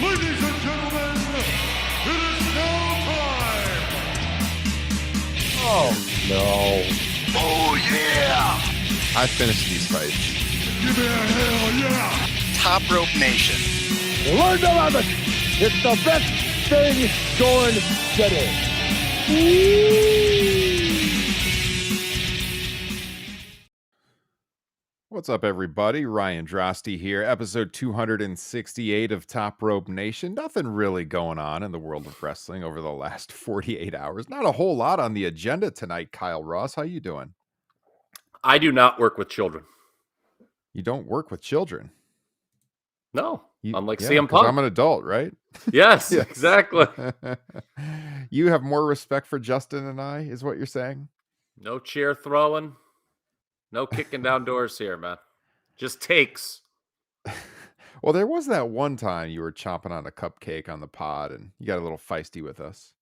Ladies and gentlemen, it is now time. Oh, no. Oh, yeah. I finished these fights. Give me a hell yeah. Top Rope Nation. Learn to love it. It's the best thing going today. What's up, everybody? Ryan Drosty here, episode 268 of Top Rope Nation. Nothing really going on in the world of wrestling over the last 48 hours. Not a whole lot on the agenda tonight, Kyle Ross. How you doing? I do not work with children. You don't work with children. No, unlike yeah, CM Punk. I'm an adult, right? Yes, exactly. You have more respect for Justin and I, is what you're saying? No chair throwing. No kicking down doors here, man. Just takes. Well, there was that one time you were chomping on a cupcake on the pod and you got a little feisty with us.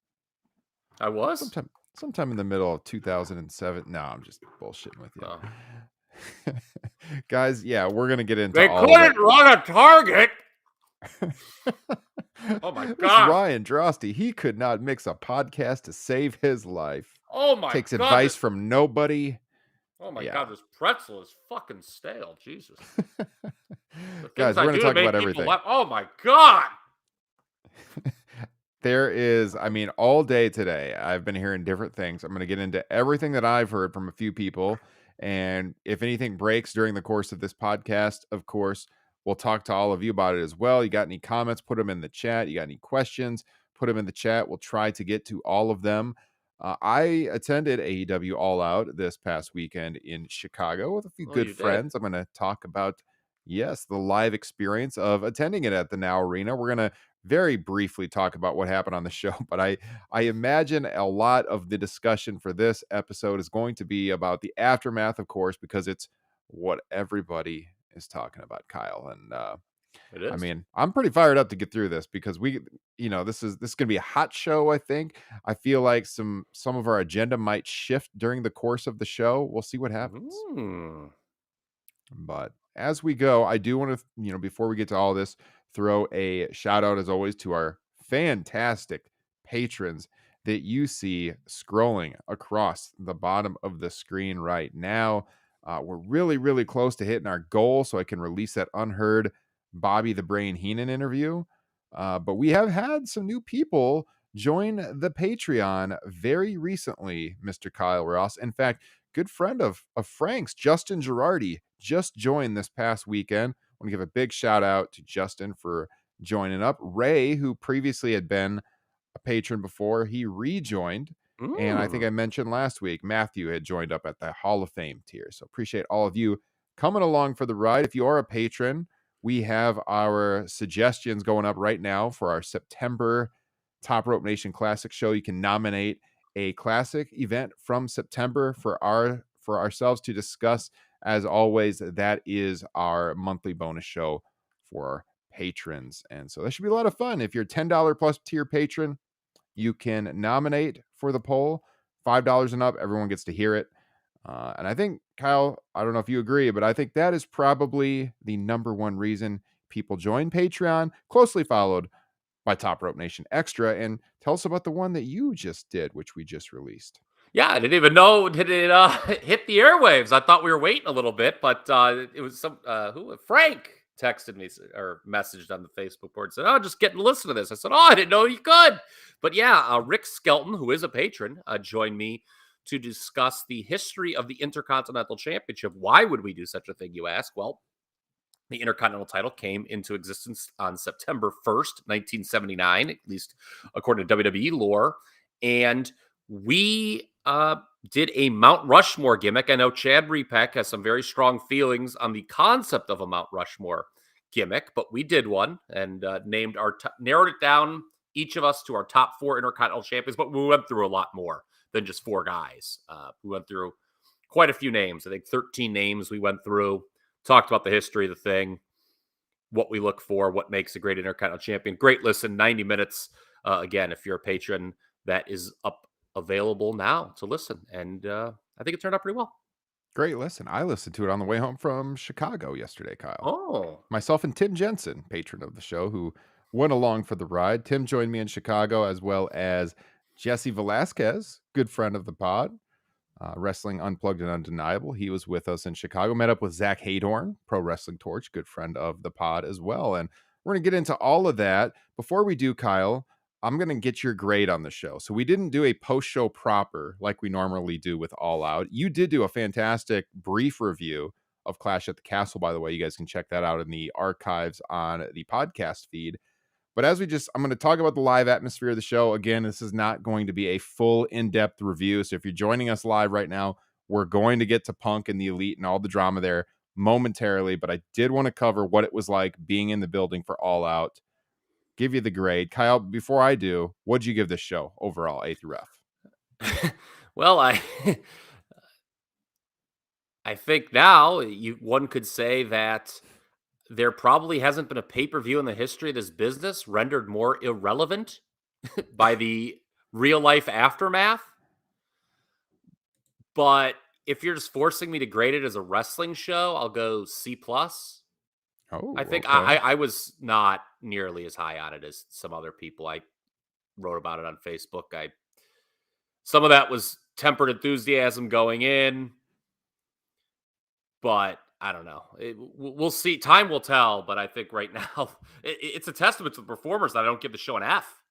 I was? Sometime in the middle of 2007. No, I'm just bullshitting with you. Oh. Guys, yeah, we're going to get into They all couldn't run a target. Oh, my This God. Ryan Drosty, he could not mix a podcast to save his life. Oh, my God. Takes advice from nobody. Oh, my God. This pretzel is fucking stale. Jesus. Guys, we're going to talk about everything. Oh, my God. There is, all day today, I've been hearing different things. I'm going to get into everything that I've heard from a few people. And if anything breaks during the course of this podcast, of course, we'll talk to all of you about it as well. You got any comments, put them in the chat. You got any questions, put them in the chat. We'll try to get to all of them. I attended AEW All Out this past weekend in Chicago with a few good friends. I'm going to talk about, yes, the live experience of attending it at the Now Arena. We're going to very briefly talk about what happened on the show, but I imagine a lot of the discussion for this episode is going to be about the aftermath, of course, because it's what everybody is talking about, Kyle. And it is. I'm pretty fired up to get through this because this is going to be a hot show. I think I feel like some of our agenda might shift during the course of the show. We'll see what happens. But as we go, I do want to, before we get to all this, throw a shout out as always to our fantastic patrons that you see scrolling across the bottom of the screen right now. We're really, really close to hitting our goal so I can release that unheard Bobby the Brain Heenan interview. But we have had some new people join the Patreon very recently, Mr. Kyle Ross. In fact, good friend of Frank's, Justin Girardi, just joined this past weekend. I want to give a big shout out to Justin for joining up. Ray, who previously had been a patron before, he rejoined. And I think I mentioned last week, Matthew had joined up at the Hall of Fame tier. So appreciate all of you coming along for the ride. If you are a patron, we have our suggestions going up right now for our September Top Rope Nation Classic show. You can nominate a classic event from September for ourselves to discuss. As always, that is our monthly bonus show for patrons. And so that should be a lot of fun. If you're a $10 plus tier patron, you can nominate for the poll. $5 and up, everyone gets to hear it. And I think, Kyle, I don't know if you agree, but I think that is probably the number one reason people join Patreon, closely followed by Top Rope Nation Extra. And tell us about the one that you just did, which we just released. Yeah, I didn't even know it hit the airwaves. I thought we were waiting a little bit, but it was Frank texted me or messaged on the Facebook board and said, "Oh, just getting to listen to this." I said, "Oh, I didn't know you could." But yeah, Rick Skelton, who is a patron, joined me to discuss the history of the Intercontinental Championship. Why would we do such a thing, you ask? Well, the Intercontinental title came into existence on September 1st, 1979, at least according to WWE lore. And we did a Mount Rushmore gimmick. I know Chad Repeck has some very strong feelings on the concept of a Mount Rushmore gimmick, but we did one and narrowed it down, each of us, to our top 4 Intercontinental champions. But we went through a lot more than just 4 guys. We went through quite a few names. I think 13 names we went through, talked about the history of the thing, what we look for, what makes a great Intercontinental champion. Great listen, 90 minutes. Again, if you're a patron, that is available now to listen. And I think it turned out pretty well. Great listen. I listened to it on the way home from Chicago yesterday, Kyle. Oh. Myself and Tim Jensen, patron of the show, who went along for the ride. Tim joined me in Chicago, as well as Jesse Velasquez, good friend of the pod. Wrestling Unplugged and Undeniable. He was with us in Chicago. Met up with Zach Haydorn, Pro Wrestling Torch, good friend of the pod as well. And we're going to get into all of that. Before we do, Kyle, I'm going to get your grade on the show. So we didn't do a post-show proper like we normally do with All Out. You did do a fantastic brief review of Clash at the Castle, by the way. You guys can check that out in the archives on the podcast feed. But I'm going to talk about the live atmosphere of the show. Again, this is not going to be a full in-depth review. So if you're joining us live right now, we're going to get to Punk and the Elite and all the drama there momentarily. But I did want to cover what it was like being in the building for All Out. Give you the grade. Kyle, before I do, what'd you give this show overall, A through F? Well, I think now one could say that there probably hasn't been a pay-per-view in the history of this business rendered more irrelevant by the real-life aftermath. But if you're just forcing me to grade it as a wrestling show, I'll go C+. Oh, I think okay. I was not nearly as high on it as some other people. I wrote about it on Facebook. Some of that was tempered enthusiasm going in, but I don't know. We'll see. Time will tell, but I think right now it's a testament to the performers that I don't give the show an F,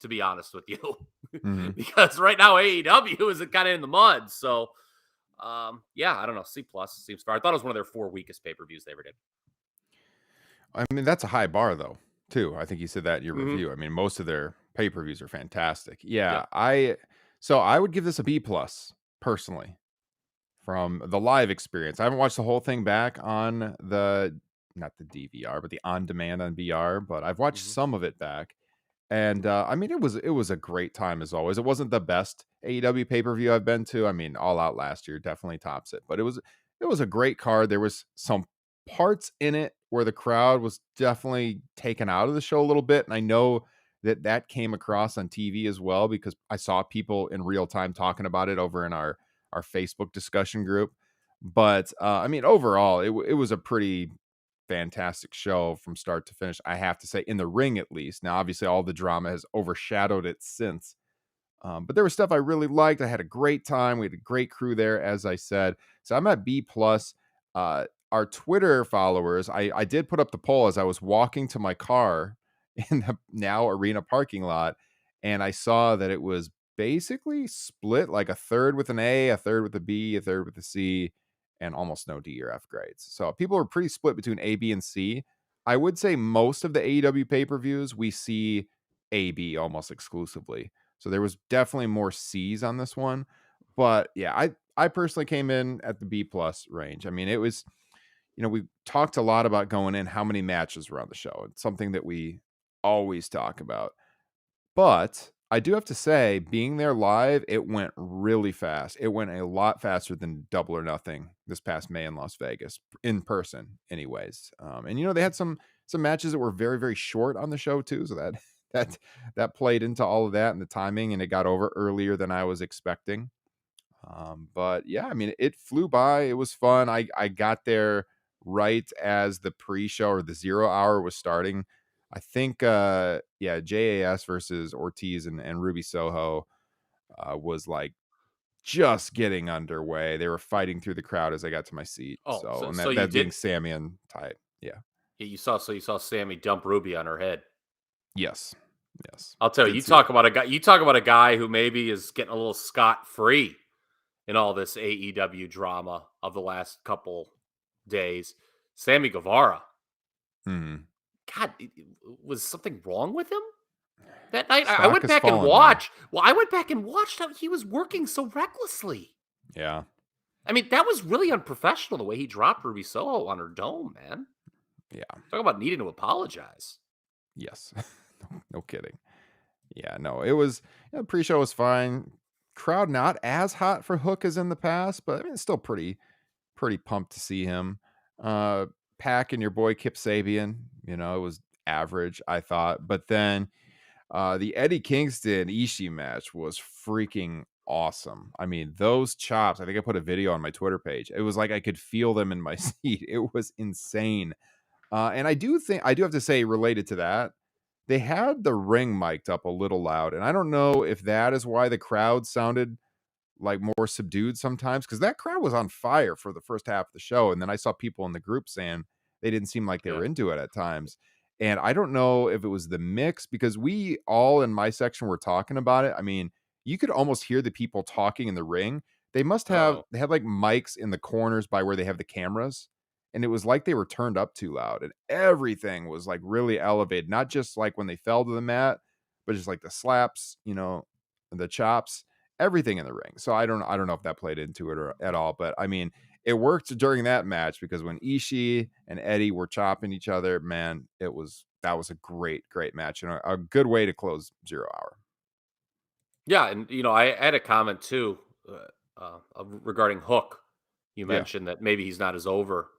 to be honest with you. Mhm. Because right now AEW is kind of in the mud. So, yeah, I don't know. C+ seems fair. I thought it was one of their 4 weakest pay-per-views they ever did. I mean, that's a high bar, though, too. I think you said that in your Mhm. review. I mean, most of their pay-per-views are fantastic. Yeah, Yeah. I would give this a B+, personally, from the live experience. I haven't watched the whole thing back on not the DVR, but the on-demand on VR, but I've watched Mhm. some of it back. And, I mean, it was a great time as always. It wasn't the best AEW pay-per-view I've been to. I mean, All Out last year definitely tops it, but it was a great card. There was some parts in it where the crowd was definitely taken out of the show a little bit, and I know that came across on TV as well because I saw people in real time talking about it over in our Facebook discussion group. But, I mean, overall, it was a pretty fantastic show from start to finish, I have to say, in the ring at least. Now, obviously, all the drama has overshadowed it since. But there was stuff I really liked. I had a great time. We had a great crew there, as I said. So I'm at B+. Our Twitter followers, I did put up the poll as I was walking to my car in the Now Arena parking lot, and I saw that it was basically split, like a third with an A, a third with a B, a third with a C, and almost no D or F grades. So people are pretty split between A, B, and C. I would say most of the AEW pay-per-views we see AB almost exclusively. So there was definitely more C's on this one. But yeah, I personally came in at the B+ range. I mean, it was, we talked a lot about going in how many matches were on the show. It's something that we always talk about. But I do have to say, being there live, it went really fast. It went a lot faster than Double or Nothing this past May in Las Vegas, in person, anyways. And they had some matches that were very, very short on the show too, so that played into all of that and the timing, and it got over earlier than I was expecting. But yeah, I mean, it flew by. It was fun. I got there right as the pre-show or the 0 hour was starting. I think JAS versus Ortiz and Ruby Soho was like just getting underway. They were fighting through the crowd as I got to my seat. Oh, So, and so you that being did. Sammy and Ty. Yeah. You saw Sammy dump Ruby on her head. Yes. Yes. I'll tell you. Did You see talk that. about a guy. You talk about a guy who maybe is getting a little scot-free in all this AEW drama of the last couple days. Sammy Guevara. Mhm. God, was something wrong with him that night? I Stock went has back and fallen, man. watched. Well, I went back and watched how he was working so recklessly. Yeah. I mean, that was really unprofessional the way he dropped Ruby Soho on her dome, man. Yeah. Talk about needing to apologize. Yes. No kidding. Yeah, no, it was, pre-show was fine. Crowd not as hot for Hook as in the past, but I mean, it's still pretty pumped to see him. Pac and your boy Kip Sabian, it was average, I thought. But then the Eddie Kingston Ishii match was freaking awesome. I mean, those chops, I think I put a video on my Twitter page. It was like I could feel them in my seat. It was insane. And I do have to say, related to that, they had the ring mic'd up a little loud, and I don't know if that is why the crowd sounded like more subdued sometimes, because that crowd was on fire for the first half of the show, and then I saw people in the group saying they didn't seem like they Yeah. were into it at times. And I don't know if it was the mix, because we all in my section were talking about it. I mean, you could almost hear the people talking in the ring. Oh, They had like mics in the corners by where they have the cameras, and it was like they were turned up too loud, and everything was like really elevated, not just like when they fell to the mat, but just like the slaps, the chops, everything in the ring. So I don't know if that played into it or at all, but I mean, it worked during that match, because when Ishii and Eddie were chopping each other, man, that was a great match, and a good way to close 0 Hour. yeah, and I had a comment too regarding Hook. You Yeah. mentioned that maybe he's not as over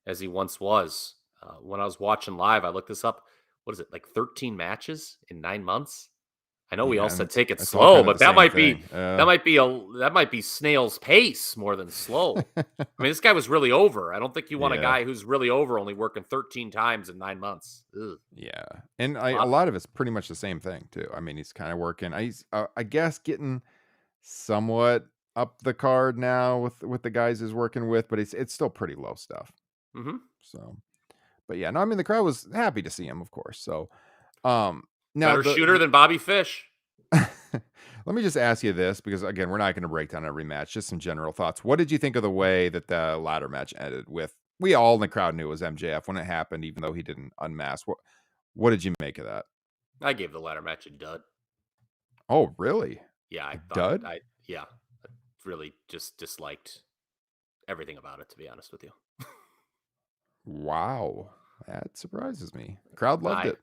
as he once was. When I was watching live, I looked this up. What is it, like 13 matches in 9 months? I know we Yeah, all and said take it it's all slow, kind of but the same thing. that might be snail's pace more than slow. I mean, this guy was really over. I don't think you want a Yeah. guy who's really over only working 13 times in 9 months. Ugh. Yeah, and a Lot- lot of it's pretty much the same thing too. I mean, he's kind of working. I guess getting somewhat up the card now with the guys he's working with, but it's still pretty low stuff. Mhm. So, but yeah, no, I mean the crowd was happy to see him, of course. So, now Better shooter than Bobby Fish. let me just ask you this, because again, we're not going to break down every match, just some general thoughts. What did you think of the way that the ladder match ended with? We all in the crowd knew it was MJF when it happened, even though he didn't unmask. What did you make of that? I gave the ladder match a dud. Oh, really? Yeah, I A thought dud? I really just disliked everything about it, to be honest with you. Wow. That surprises me. The crowd loved I it.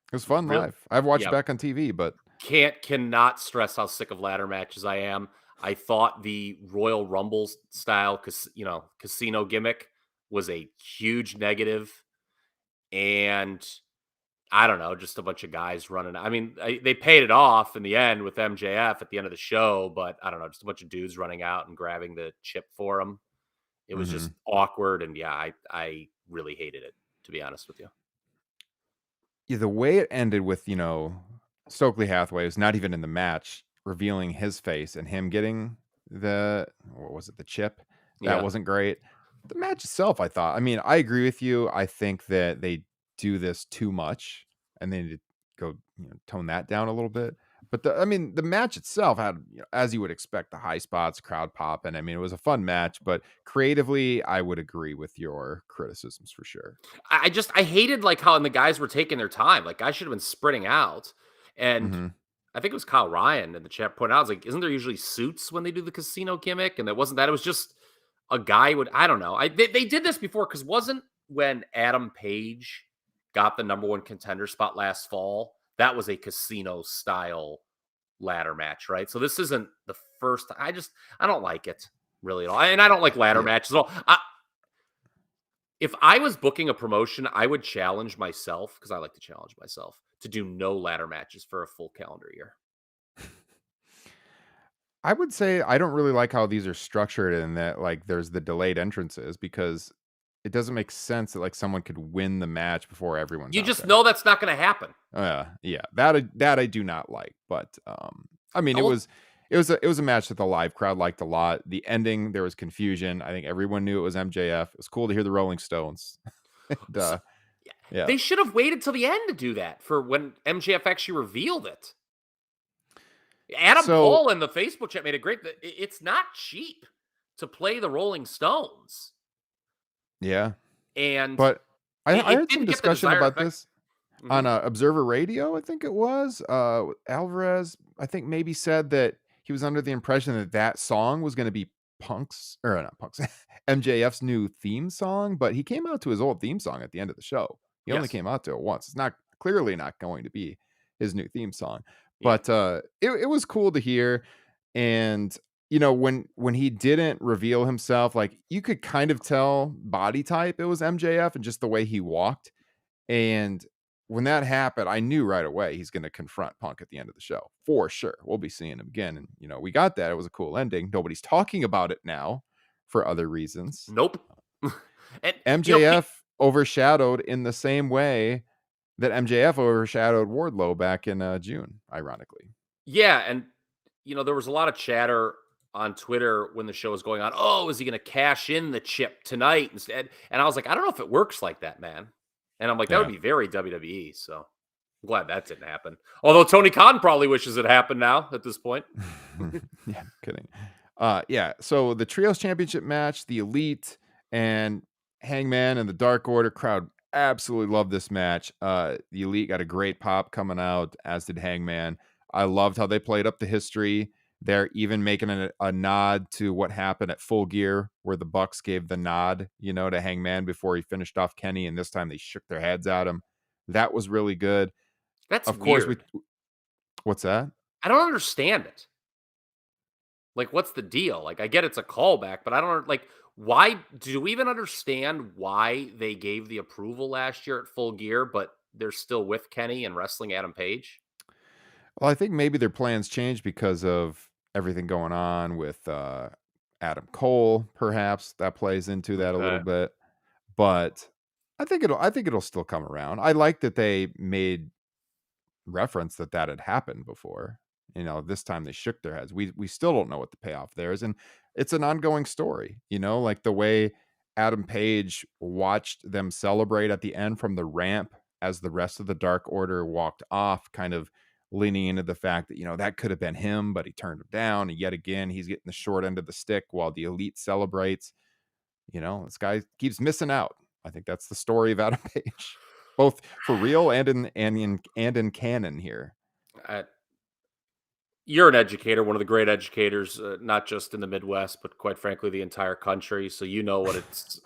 It was fun real live. I've watched yeah, back on TV, but cannot stress how sick of ladder matches I am. I thought the Royal Rumble style casino gimmick was a huge negative, and I don't know, just a bunch of guys running. I mean, they paid it off in the end with MJF at the end of the show, but I don't know, just a bunch of dudes running out and grabbing the chip for him. It was just mhm. awkward, and yeah, I really hated it, to be honest with you. Yeah, the way it ended with, Stokely Hathaway was not even in the match, revealing his face and him getting what was it, the chip? That Yeah. wasn't great. The match itself, I thought. I mean, I agree with you. I think that they do this too much, and they need to go, tone that down a little bit. But I mean, the match itself had, as you would expect, the high spots, crowd pop, and I mean, it was a fun match. But creatively, I would agree with your criticisms for sure. I hated like how the guys were taking their time. Like I should have been sprinting out. And Hmm. I think it was Kyle Ryan in the chat pointed out, I was like, isn't there usually suits when they do the casino gimmick? And it wasn't that. It was just a guy would, I don't know. They did this before, because wasn't when Adam Page got the number one contender spot last fall, that was a casino style ladder match, right? So this isn't the first. I don't like it really at all. And I don't like ladder Yeah. matches at all. If I was booking a promotion, I would challenge myself, because I like to challenge myself, to do no ladder matches for a full calendar year. I would say I don't really like how these are structured, in that like there's the delayed entrances, because it doesn't make sense that like someone could win the match before everyone's You out just there. know that's not going to happen. Yeah, that I do not like. But I mean, Well, it was a match that the live crowd liked a lot. The ending, there was confusion. I think everyone knew it was MJF. It was cool to hear the Rolling Stones. And, s- yeah. they should have waited till the end to do that, for when MJF actually revealed it. Adam So Cole in the Facebook chat made it great. It's not cheap to play the Rolling Stones, yeah, and but I it heard some didn't get the discussion desired about effect. this Mhm. on Observer Radio, I think it was. Alvarez, I think, maybe said that he was under the impression that that song was going to be Punk's, or not Punk's, MJF's new theme song, but he came out to his old theme song at the end of the show. He only Yes. came out to it once. It's not clearly not going to be his new theme song, Yeah. but it was cool to hear. And when he didn't reveal himself, like you could kind of tell body type it was MJF, and just the way he walked. And when that happened, I knew right away he's going to confront Punk at the end of the show for sure. We'll be seeing him again. And, we got that. It was a cool ending. Nobody's talking about it now for other reasons. Nope. And MJF overshadowed in the same way that MJF overshadowed Wardlow back in June, ironically. Yeah, and there was a lot of chatter on Twitter when the show was going on. Oh, is he going to cash in the chip tonight instead? And I was like, I don't know if it works like that, man. And I'm like, that would Yeah. be very WWE. So I'm glad that didn't happen. Although Tony Khan probably wishes it happened now at this point. Yeah, kidding. Yeah. So the Trios Championship match, the Elite and Hangman and the Dark Order crowd absolutely loved this match. The Elite got a great pop coming out, as did Hangman. I loved how they played up the history. They're even making a nod to what happened at Full Gear, where the Bucks gave the nod, to Hangman before he finished off Kenny, and this time they shook their heads at him. That was really good. That's Of course, weird. what's that? I don't understand it. Like, what's the deal? Like, I get it's a callback, but I don't why do we even understand why they gave the approval last year at Full Gear, but they're still with Kenny and wrestling Adam Page? Well, I think maybe their plans changed because of everything going on with Adam Cole. Perhaps that plays into that a little Okay. bit, but I think it'll still come around. I like that they made reference that had happened before. This time they shook their heads. We still don't know what the payoff there is, and it's an ongoing story. Like the way Adam Page watched them celebrate at the end from the ramp as the rest of the Dark Order walked off, kind of leaning into the fact that that could have been him, but he turned him down, and yet again he's getting the short end of the stick while the Elite celebrates. This guy keeps missing out. I think that's the story of Adam Page, both for real and in canon here. You're an educator, one of the great educators, not just in the Midwest, but quite frankly, the entire country. So you know what it's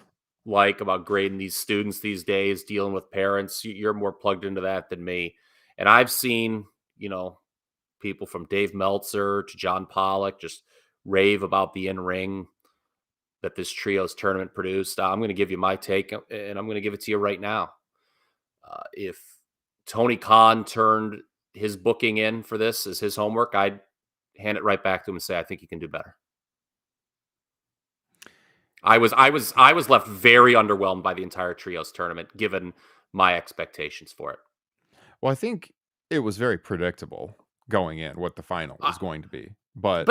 like about grading these students these days, dealing with parents. You're more plugged into that than me. And I've seen, people from Dave Meltzer to John Pollock just rave about the in-ring that this trios tournament produced. I'm going to give you my take, and I'm going to give it to you right now. If Tony Khan turned his booking in for this as his homework, I'd hand it right back to him and say, I think you can do better. I was left very underwhelmed by the entire trios tournament, given my expectations for it. Well, I think it was very predictable going in what the final was going to be. But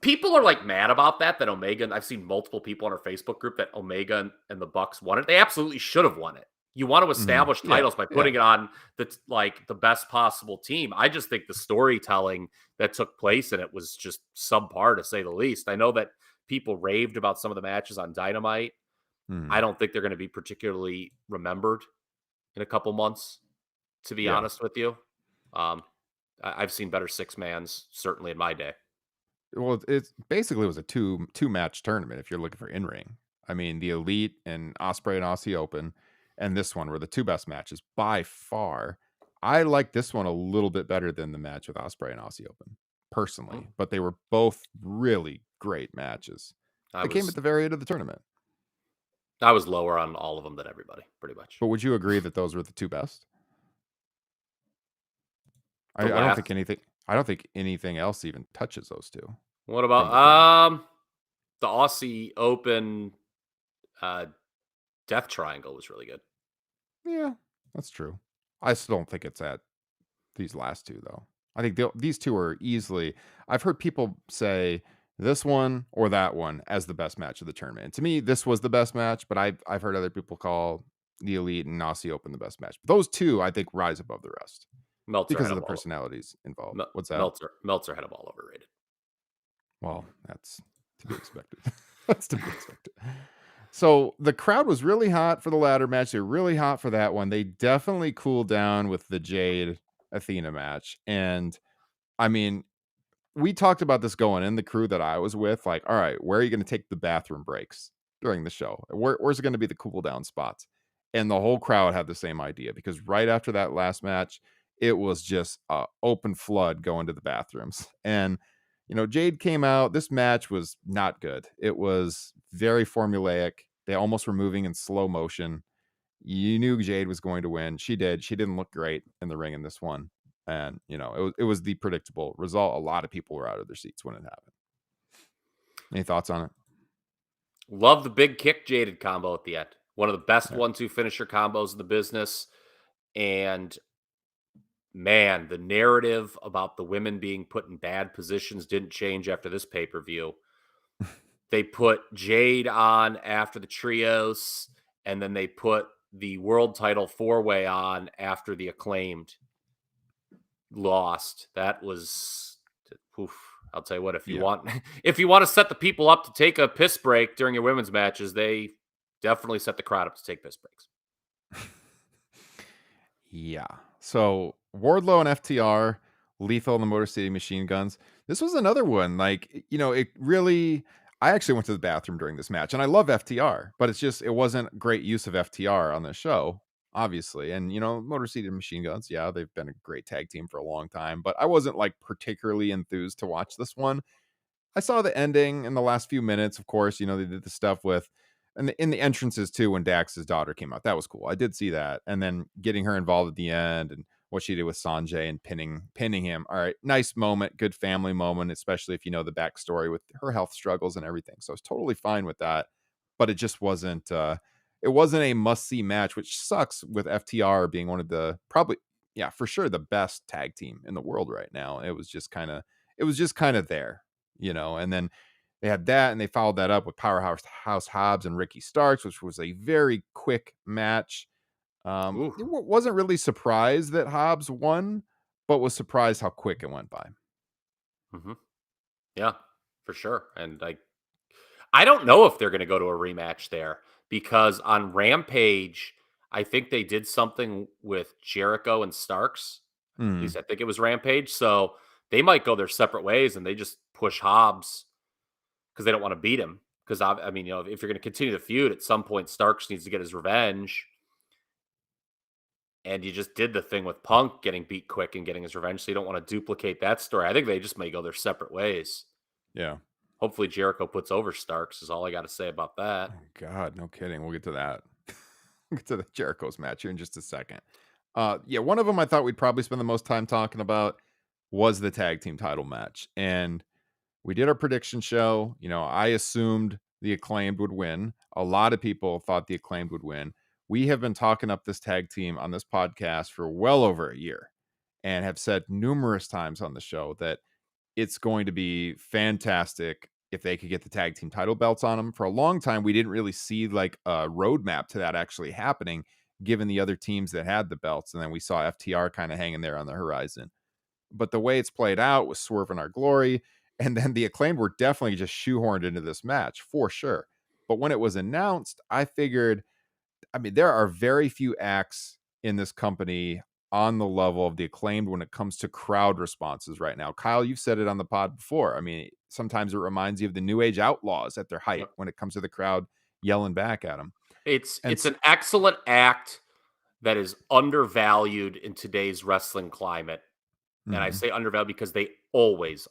people are mad about that Omega, and I've seen multiple people on our Facebook group that Omega and the Bucks won it. They absolutely should have won it. You want to establish titles by putting it on the best possible team. I just think the storytelling that took place in it was just subpar, to say the least. I know that people raved about some of the matches on Dynamite. I don't think they're going to be particularly remembered in a couple months, to be honest with you. I've seen better six-mans, certainly in my day. Well, it was a two match tournament if you're looking for in-ring. I mean, the Elite and Ospreay and Aussie Open, and this one were the two best matches by far. I like this one a little bit better than the match with Ospreay and Aussie Open, personally. But they were both really great matches. They came at the very end of the tournament. I was lower on all of them than everybody, pretty much. But would you agree that those were the two best? I don't think anything else even touches those two. What about the Aussie Open Death Triangle was really good. Yeah, that's true. I still don't think it's at these last two, though. I think these two are easily. I've heard people say this one or that one as the best match of the tournament. And to me, this was the best match, but I've heard other people call the Elite and Aussie Open the best match. But those two, I think, rise above the rest. Meltzer because of the personalities involved. What's that? Meltzer had them all overrated. Well, that's to be expected. That's to be expected. So the crowd was really hot for the ladder match. They were really hot for that one. They definitely cooled down with the Jade Athena match. And I mean, we talked about this going in the crew that I was with. Like, all right, where are you going to take the bathroom breaks during the show? Where's it going to be the cool down spots? And the whole crowd had the same idea, because right after that last match, it was just an open flood going to the bathrooms. And Jade came out. This match was not good. It was very formulaic. They almost were moving in slow motion. You knew Jade was going to win. She did. She didn't look great in the ring in this one. And, it was the predictable result. A lot of people were out of their seats when it happened. Any thoughts on it? Love the big kick Jaded combo at the end. One of the best 1-2 finisher combos in the business. And man, the narrative about the women being put in bad positions didn't change after this pay-per-view. They put Jade on after the trios, and then they put the world title four-way on after the Acclaimed lost. That was, oof, I'll tell you what, if you Yeah. want if you want to set the people up to take a piss break during your women's matches, they definitely set the crowd up to take piss breaks. Yeah. So Wardlow and FTR, Lethal and the Motor City Machine Guns. This was another one. Like, it really. I actually went to the bathroom during this match, and I love FTR, but it wasn't great use of FTR on the show, obviously. And Motor City Machine Guns, yeah, they've been a great tag team for a long time, but I wasn't like particularly enthused to watch this one. I saw the ending in the last few minutes. Of course, they did the stuff with, and in the entrances too, when Dax's daughter came out. That was cool. I did see that. And then getting her involved at the end and what she did with Sanjay and pinning him. All right. Nice moment. Good family moment, especially if you know the backstory with her health struggles and everything. So I was totally fine with that. But it just wasn't, it wasn't a must-see match, which sucks with FTR being one of the probably, yeah, for sure the best tag team in the world right now. It was just kind of there. And then they had that, and they followed that up with Powerhouse Hobbs and Ricky Starks, which was a very quick match. Wasn't really surprised that Hobbs won, but was surprised how quick it went by. Mm-hmm. Yeah, for sure. And I don't know if they're going to go to a rematch there, because on Rampage, I think they did something with Jericho and Starks. At least I think it was Rampage. So they might go their separate ways, and they just push Hobbs because they don't want to beat him. Because I mean, if you're going to continue the feud, at some point Starks needs to get his revenge. And you just did the thing with Punk getting beat quick and getting his revenge, so you don't want to duplicate that story. I think they just may go their separate ways. Yeah. Hopefully Jericho puts over Starks is all I got to say about that. Oh, God, no kidding. We'll get to that. We'll get to the Jericho's match here in just a second. Yeah, one of them I thought we'd probably spend the most time talking about was the tag team title match. And we did our prediction show. I assumed the Acclaimed would win. A lot of people thought the Acclaimed would win. We have been talking up this tag team on this podcast for well over a year and have said numerous times on the show that it's going to be fantastic if they could get the tag team title belts on them. For a long time, we didn't really see like a roadmap to that actually happening, given the other teams that had the belts. And then we saw FTR kind of hanging there on the horizon. But the way it's played out was Swerve in Our Glory. And then the Acclaimed were definitely just shoehorned into this match for sure. But when it was announced, I figured, there are very few acts in this company on the level of the Acclaimed when it comes to crowd responses right now. Kyle, you've said it on the pod before. Sometimes it reminds you of the New Age Outlaws at their height when it comes to the crowd yelling back at them. It's an excellent act that is undervalued in today's wrestling climate. And I say undervalued because they always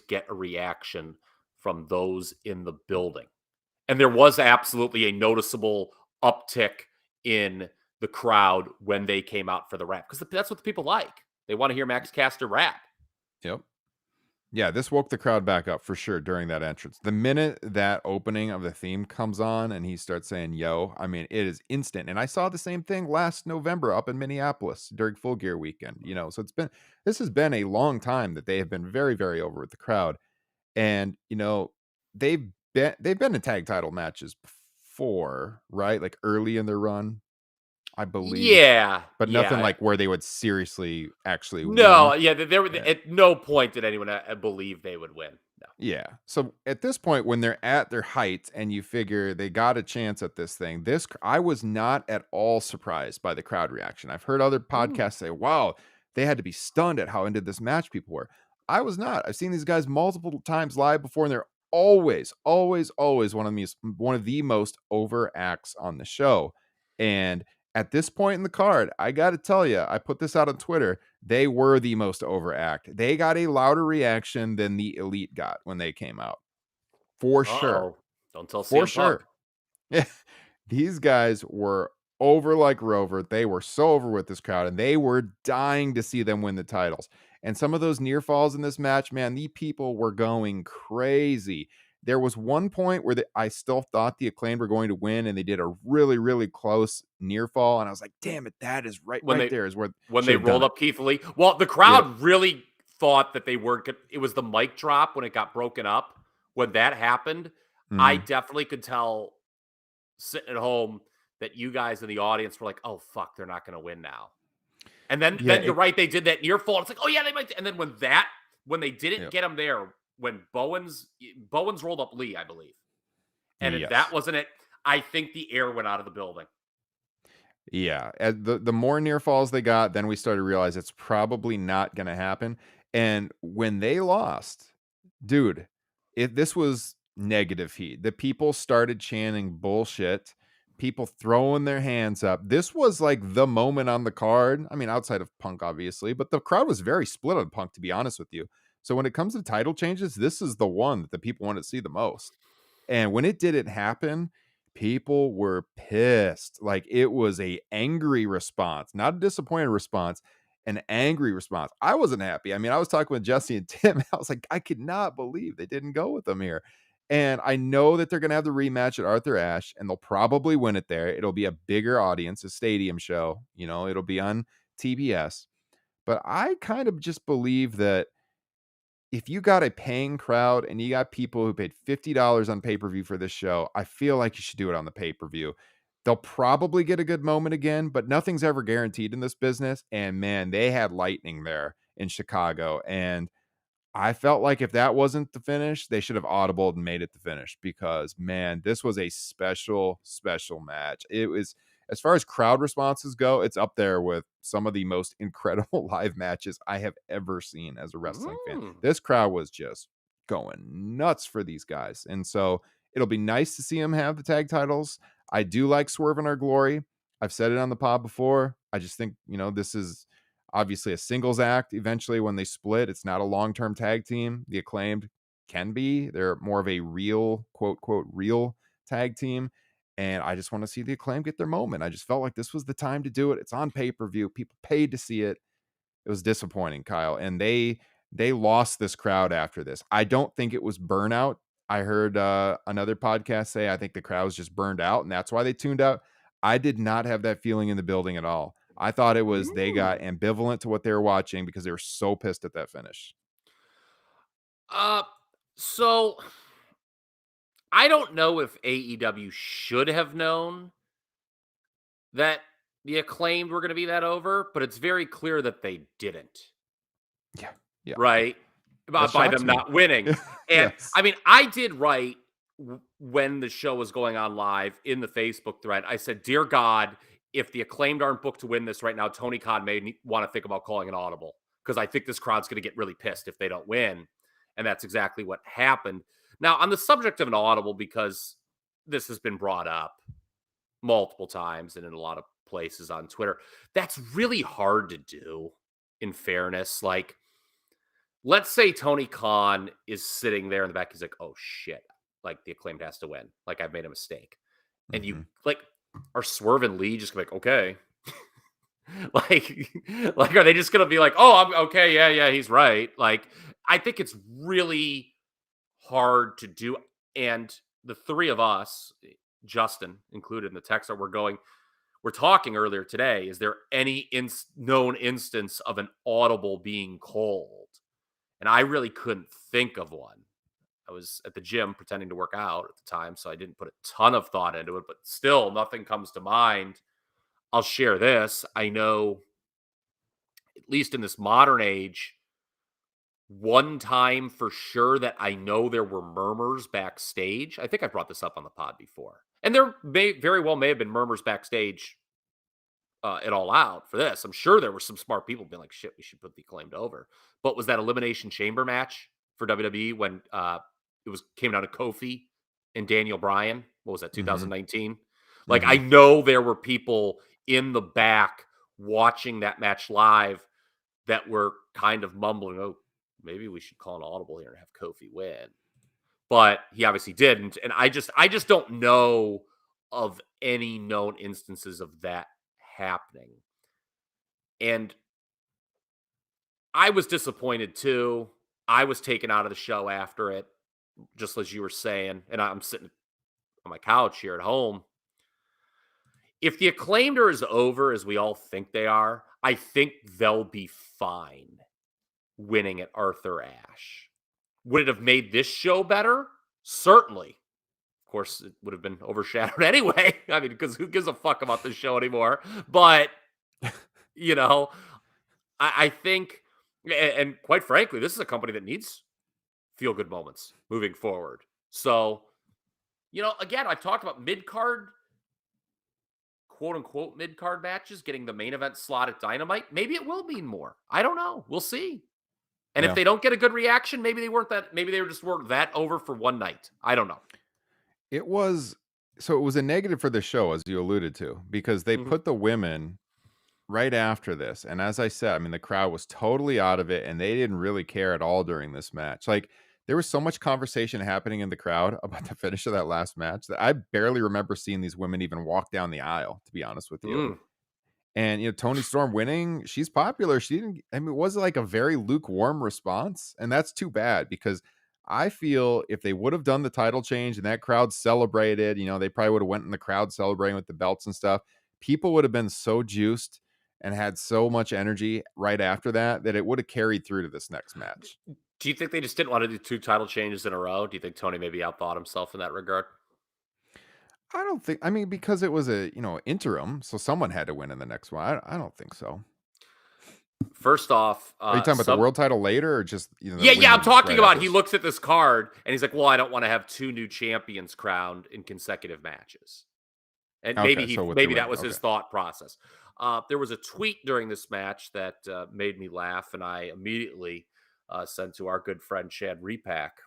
get a reaction from those in the building. And there was absolutely a noticeable uptick in the crowd when they came out for the rap, because that's what the people like. They want to hear Max Caster rap. Yep. Yeah, this woke the crowd back up for sure during that entrance. The minute that opening of the theme comes on and he starts saying, yo, it is instant. And I saw the same thing last November up in Minneapolis during Full Gear weekend, so this has been a long time that they have been very, very over with the crowd. And, they've been in tag title matches before, right? Like early in their run, I believe. Yeah. But nothing like where they would seriously actually win. Yeah. There were at no point did anyone believe they would win. No. Yeah. So at this point, when they're at their height and you figure they got a chance at this thing, I was not at all surprised by the crowd reaction. I've heard other podcasts say, wow, they had to be stunned at how into this match people were. I was not. I've seen these guys multiple times live before, and they're always one of the most over acts on the show. And at this point in the card, I got to tell you, I put this out on Twitter. They were the most overact. They got a louder reaction than the Elite got when they came out. For sure. Don't tell For CM sure. Yeah. These guys were over like Rover. They were so over with this crowd, and they were dying to see them win the titles. And some of those near falls in this match, man, the people were going crazy. There was one point where I still thought the Acclaimed were going to win, and they did a really, really close near fall, and I was like, "Damn it, that is right there is where when should they have done rolled it." up Keith Lee. Well, the Yep. crowd really thought that they weren't. It was the mic drop when it got broken up. When that happened, I Mhm. definitely could tell sitting at home that you guys in the audience were like, "Oh fuck, they're not going to win now." And then Yeah, you're right, they did that near fall. It's like, "Oh yeah, they might." And then when they didn't Yep. get him there, when Bowens rolled up Lee, I believe, and if that Yes. wasn't it, I think the air went out of the building. Yeah, the more near falls they got, then we started to realize it's probably not gonna happen, and when they lost, dude, this was negative heat. The people started chanting bullshit, people throwing their hands up. This was, like, the moment on the card, I mean, outside of Punk, obviously, but the crowd was very split on Punk, to be honest with you. So when it comes to title changes, this is the one that the people want to see the most. And when it didn't happen, people were pissed. Like, it was a angry response, not a disappointed response, an angry response. I wasn't happy. I mean, I was talking with Jesse and Tim. I was like, I could not believe they didn't go with them here. And I know that they're going to have the rematch at Arthur Ashe, and they'll probably win it there. It'll be a bigger audience, a stadium show. It'll be on TBS. But I kind of just believe that if you got a paying crowd and you got people who paid $50 on pay-per-view for this show, I feel like you should do it on the pay-per-view. They'll probably get a good moment again, but nothing's ever guaranteed in this business. And man, they had lightning there in Chicago. And I felt like if that wasn't the finish, they should have audibled and made it the finish because, man, this was a special, special match. It was, as far as crowd responses go, it's up there with some of the most incredible live matches I have ever seen as a wrestling fan. This crowd was just going nuts for these guys. And so it'll be nice to see them have the tag titles. I do like Swerve in Our Glory. I've said it on the pod before. I just think, this is obviously a singles act eventually when they split. It's not a long-term tag team. The Acclaimed can be. They're more of a real, quote, quote, real tag team. And I just want to see the Acclaimed get their moment. I just felt like this was the time to do it. It's on pay-per-view. People paid to see it. It was disappointing, Kyle. And they lost this crowd after this. I don't think it was burnout. I heard another podcast say I think the crowd was just burned out, and that's why they tuned out. I did not have that feeling in the building at all. I thought it was they got ambivalent to what they were watching because they were so pissed at that finish. Uh, so I don't know if AEW should have known that the Acclaimed were going to be that over, but it's very clear that they didn't. Yeah. Yeah. Right? That By shocks them me. not winning. And Yes. I mean, I did write when the show was going on live in the Facebook thread. I said, "Dear God, if the Acclaimed aren't booked to win this right now, Tony Khan may want to think about calling an audible because I think this crowd's going to get really pissed if they don't win." And that's exactly what happened. Now, on the subject of an audible, because this has been brought up multiple times and in a lot of places on Twitter, that's really hard to do, in fairness. Like, let's say Tony Khan is sitting there in the back. He's like, "Oh shit, like the Acclaimed has to win. Like I've made a mistake." And you Mhm. like are Swerve and Lee just like, "Okay." like, like, are they just gonna be like, "Oh, I'm okay, yeah, he's right." Like, I think it's really hard to do. And the three of us, Justin included in the text that we're talking earlier today. Is there any known instance of an audible being called? And I really couldn't think of one. I was at the gym pretending to work out at the time, so I didn't put a ton of thought into it, but still nothing comes to mind. I'll share this. I know, at least in this modern age, one time for sure that I know there were murmurs backstage. I think I brought this up on the pod before. And there may have been murmurs backstage at All Out for this. I'm sure there were some smart people being like, "Shit, we should put the Acclaimed over." But was that Elimination Chamber match for WWE when it came down to Kofi and Daniel Bryan? What was that, Mhm. 2019? Like, I Mhm. know there were people in the back watching that match live that were kind of mumbling, "Oh, maybe we should call an audible here and have Kofi win." But he obviously didn't, and I just don't know of any known instances of that happening. And I was disappointed too. I was taken out of the show after it. just as you were saying, and I'm sitting on my couch here at home. If the Acclaimed are as over as we all think they are, I think they'll be fine winning at Arthur Ashe. Would it have made this show better? Certainly. Of course, it would have been overshadowed anyway. I mean, because who gives a fuck about this show anymore? But, you know, I think, and quite frankly, this is a company that needs feel-good moments moving forward. So, again, I've talked about mid-card, quote-unquote mid-card matches, getting the main event slot at Dynamite. Maybe it will mean more. I don't know. We'll see. And if they don't get a good reaction, maybe they just weren't that over for one night. I don't know. It was a negative for the show, as you alluded to, because they put the women right after this. And as I said, I mean, the crowd was totally out of it and they didn't really care at all during this match. Like, there was so much conversation happening in the crowd about the finish of that last match that I barely remember seeing these women even walk down the aisle, to be honest with you. And, Toni Storm winning, she's popular. It was like a very lukewarm response. And that's too bad, because I feel if they would have done the title change and that crowd celebrated, they probably would have went in the crowd celebrating with the belts and stuff. People would have been so juiced and had so much energy right after that it would have carried through to this next match. Do you think they just didn't want to do 2 title changes in a row? Do you think Tony maybe outthought himself in that regard? I don't think, because it was interim, so someone had to win in the next one. I don't think so. First off, are you talking about the world title later, or just yeah, I'm talking about he looks at this card and he's like, well, I don't want to have 2 new champions crowned in consecutive matches. And maybe that was his thought process. There was a tweet during this match that made me laugh, and I immediately sent to our good friend Chad Repack,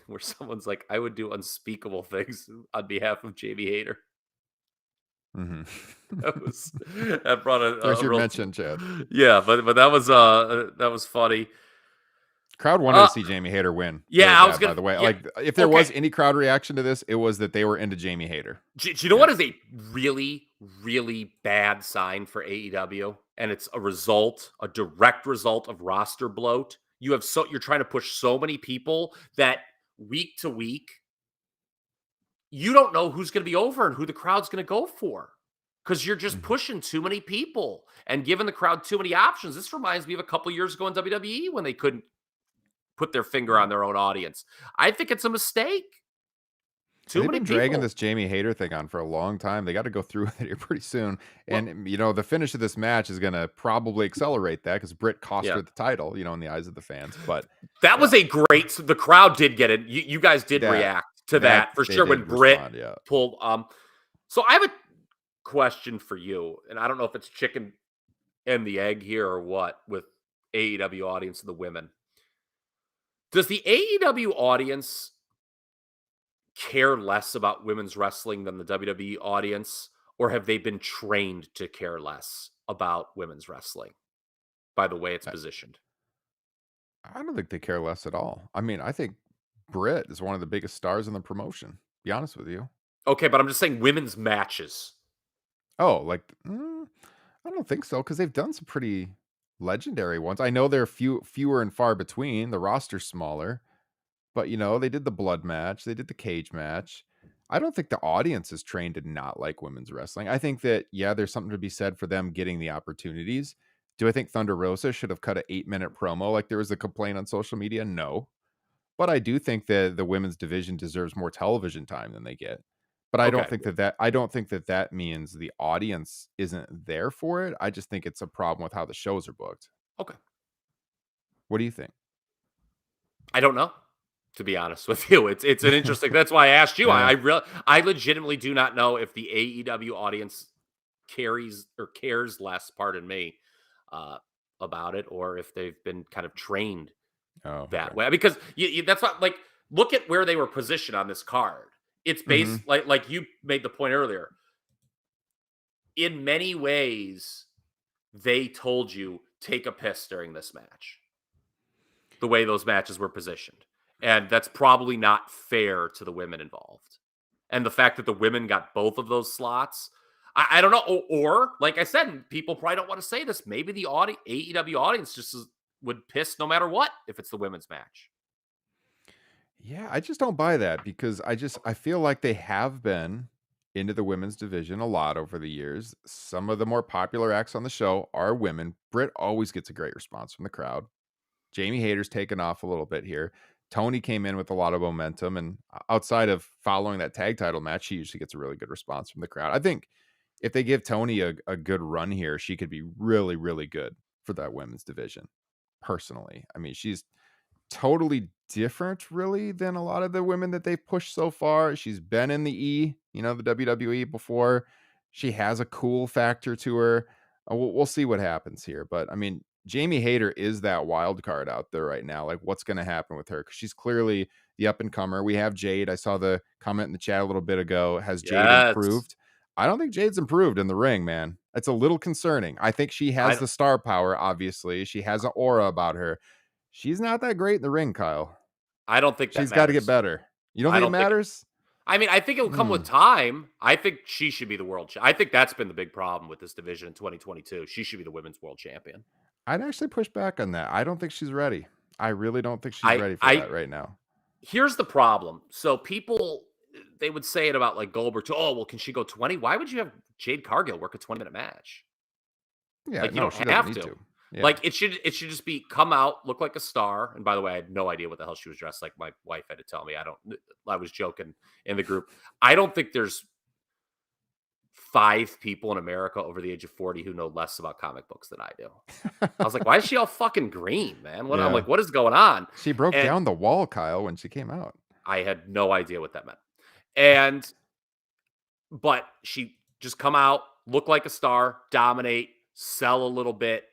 where someone's like, I would do unspeakable things on behalf of Jamie Hayter. That brought a you real mentioned, Chad. Yeah, but that was funny. Crowd wanted to see Jamie Hayter win. Yeah, I was gonna. By the way, yeah, like, if there was any crowd reaction to this, it was that they were into Jamie Hayter. Do you know what is a really, really bad sign for AEW? And it's a direct result of roster bloat. You're trying to push so many people that week to week, you don't know who's going to be over and who the crowd's going to go for, because you're just pushing too many people and giving the crowd too many options. This reminds me of a couple years ago in WWE when they couldn't put their finger on their own audience. I think it's a mistake. They've been dragging this Jamie Hayter thing on for a long time. They got to go through with it here pretty soon. And, the finish of this match is going to probably accelerate that, because Britt cost her the title, in the eyes of the fans. But that was the crowd did get it. You guys did react to that for sure when Britt pulled. So I have a question for you, and I don't know if it's chicken and the egg here or what with AEW audience and the women. Does the AEW audience care less about women's wrestling than the WWE audience, or have they been trained to care less about women's wrestling by the way it's positioned? I don't think they care less at all. I think Britt is one of the biggest stars in the promotion, to be honest with you. Okay, but I'm just saying women's matches. Oh, I don't think so, because they've done some pretty legendary ones. I know they're fewer and far between. The roster's smaller. But, they did the blood match. They did the cage match. I don't think the audience is trained to not like women's wrestling. I think that, there's something to be said for them getting the opportunities. Do I think Thunder Rosa should have cut an 8-minute promo like there was a complaint on social media? No. But I do think that the women's division deserves more television time than they get. But I don't think that means the audience isn't there for it. I just think it's a problem with how the shows are booked. Okay. What do you think? I don't know. To be honest with you, it's an interesting. That's why I asked you. Yeah. I legitimately do not know if the AEW audience cares less. Pardon me, about it, or if they've been kind of trained that way. Because that's not like, look at where they were positioned on this card. It's based like you made the point earlier. In many ways, they told you take a piss during this match. The way those matches were positioned. And that's probably not fair to the women involved. And the fact that the women got both of those slots, I don't know. Or, like I said, people probably don't want to say this. Maybe the AEW audience just would piss no matter what if it's the women's match. Yeah, I just don't buy that because I feel like they have been into the women's division a lot over the years. Some of the more popular acts on the show are women. Britt always gets a great response from the crowd. Jamie Hayter's taken off a little bit here. Tony came in with a lot of momentum, and outside of following that tag title match, she usually gets a really good response from the crowd. I think if they give Tony a good run here, she could be really, really good for that women's division. Personally, I mean, she's totally different, really, than a lot of the women that they've pushed so far. She's been in the the WWE before. She has a cool factor to her. We'll see what happens here, but I mean, Jamie Hayter is that wild card out there right now. Like, what's going to happen with her? Because she's clearly the up and comer. We have Jade. I saw the comment in the chat a little bit ago. Has Jade Yes. improved? I don't think Jade's improved in the ring, man. It's a little concerning. I think she has I the star power, obviously. She has an aura about her. She's not that great in the ring, Kyle. I don't think that She's got to get matters. better. You don't I think it don't think matters? I mean, I think it'll come with Hmm. time. I think she should be the I think that's been the big problem with this division in 2022. She should be the women's world champion. I'd actually push back on that. I don't think she's ready. I really don't think she's I ready for I that right now. Here's the problem. So people they would say it about like Goldberg too. Oh, well, can she go 20? Why would you have Jade Cargill work a 20-minute match? Yeah, Like you no, don't she doesn't have need to. to. Yeah. Like it should just be come out, look like a star. And by the way, I had no idea what the hell she was dressed like. My wife had to tell me. I was joking in the group. I don't think there's 5 people in America over the age of 40 who know less about comic books than I do. I was like, why is she all fucking green, man? I'm Yeah. like, what is going on? She broke And down the wall, Kyle, when she came out. I had no idea what that meant. And but she just come out, look like a star, dominate, sell a little bit,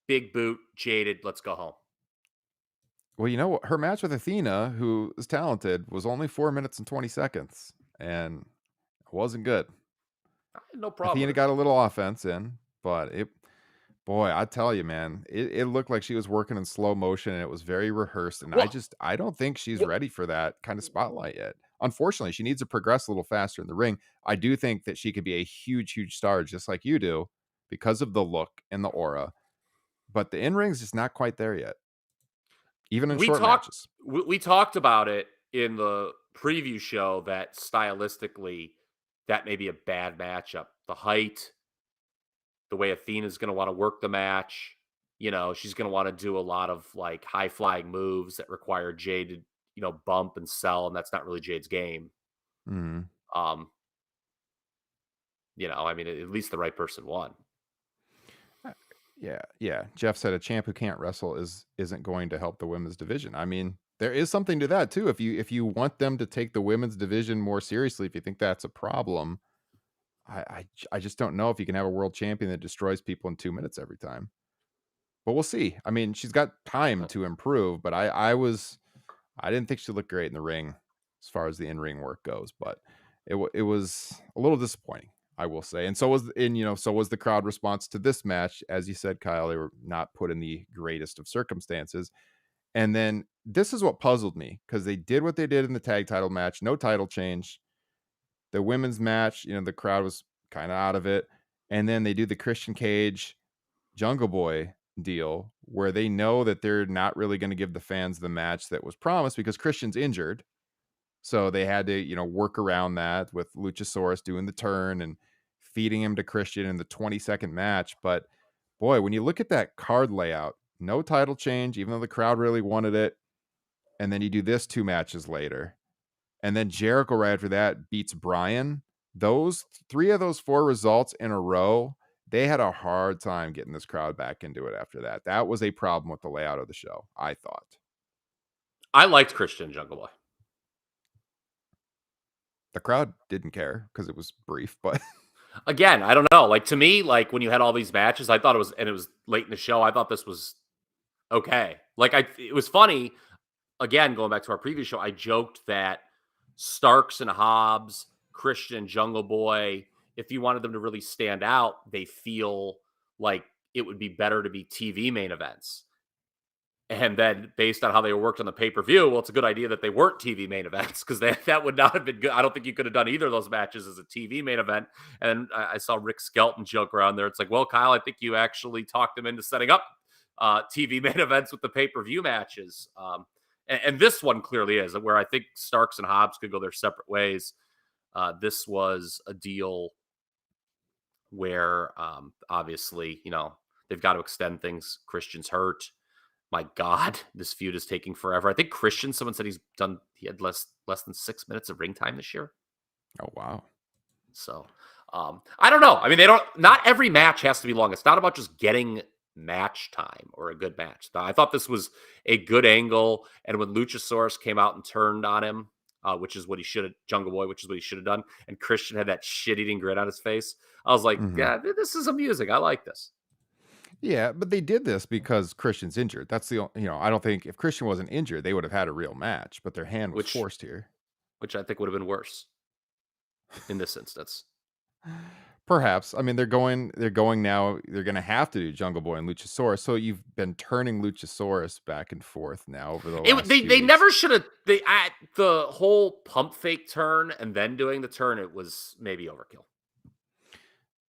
big boot, jaded, let's go home. Well, you know what? Her match with Athena, who is talented, was only 4 minutes and 20 seconds, and it wasn't good. I had no problem Athena with it. got a little offense in, but boy, I tell you, man, it looked like she was working in slow motion and it was very rehearsed. And Well, I don't think she's well, ready for that kind of spotlight yet. Unfortunately, she needs to progress a little faster in the ring. I do think that she could be a huge, huge star, just like you do, because of the look and the aura. But the in ring is just not quite there yet, even in we short talked matches. we talked about it in the preview show that stylistically that may be a bad matchup. The height, the way Athena's going to want to work the match. She's going to want to do a lot of like high flying moves that require Jade to, bump and sell, and that's not really Jade's game. Mhm. Um, I mean, at least the right person won. Yeah, yeah. Jeff said a champ who can't wrestle isn't going to help the women's division. I mean, there is something to that too. If you want them to take the women's division more seriously, if you think that's a problem, I just don't know if you can have a world champion that destroys people in 2 minutes every time. But we'll see. I mean, she's got time to improve, but I didn't think she looked great in the ring as far as the in-ring work goes, but it was a little disappointing, I will say. And so was the crowd response to this match. As you said, Kyle, they were not put in the greatest of circumstances. And then this is what puzzled me because they did what they did in the tag title match, no title change. The women's match, the crowd was kind of out of it. And then they do the Christian Cage Jungle Boy deal where they know that they're not really going to give the fans the match that was promised because Christian's injured. So they had to, work around that with Luchasaurus doing the turn and feeding him to Christian in the 20-second match. But boy, when you look at that card layout, no title change, even though the crowd really wanted it. And then you do this 2 matches later. And then Jericho right after that beats Bryan. Those 3 of those 4 results in a row, they had a hard time getting this crowd back into it after that. That was a problem with the layout of the show, I thought. I liked Christian Jungle Boy. The crowd didn't care because it was brief, but Again, I don't know. Like to me, like when you had all these matches, I thought it was late in the show. I thought this was okay. Like it was funny. Again, going back to our previous show, I joked that Starks and Hobbs, Christian, Jungle Boy, if you wanted them to really stand out, they feel like it would be better to be TV main events. And then based on how they worked on the pay-per-view, well, it's a good idea that they weren't TV main events because that would not have been good. I don't think you could have done either of those matches as a TV main event. And I saw Rick Skelton joke around there. It's like, well, Kyle, I think you actually talked them into setting up TV main events with the pay-per-view matches. And this one clearly is, where I think Starks and Hobbs could go their separate ways. This was a deal where obviously, they've got to extend things. Christian's hurt. My God, this feud is taking forever. I think Christian, someone said he had less than 6 minutes of ring time this year. Oh, wow. So I don't know. I mean, not every match has to be long. It's not about just getting match time or a good match. I thought this was a good angle. And when Luchasaurus came out and turned on him, which is what he should have, Jungle Boy, which is what he should have done, and Christian had that shit-eating grin on his face, I was like, yeah, this is amusing. I like this. Yeah, but they did this because Christian's injured. That's I don't think if Christian wasn't injured, they would have had a real match, but their hand was forced here. Which I think would have been worse in this instance. Perhaps. I mean, they're going now. They're going to have to do Jungle Boy and Luchasaurus. So you've been turning Luchasaurus back and forth now over the last They few weeks. never should have. The whole pump fake turn and then doing the turn, it was maybe overkill.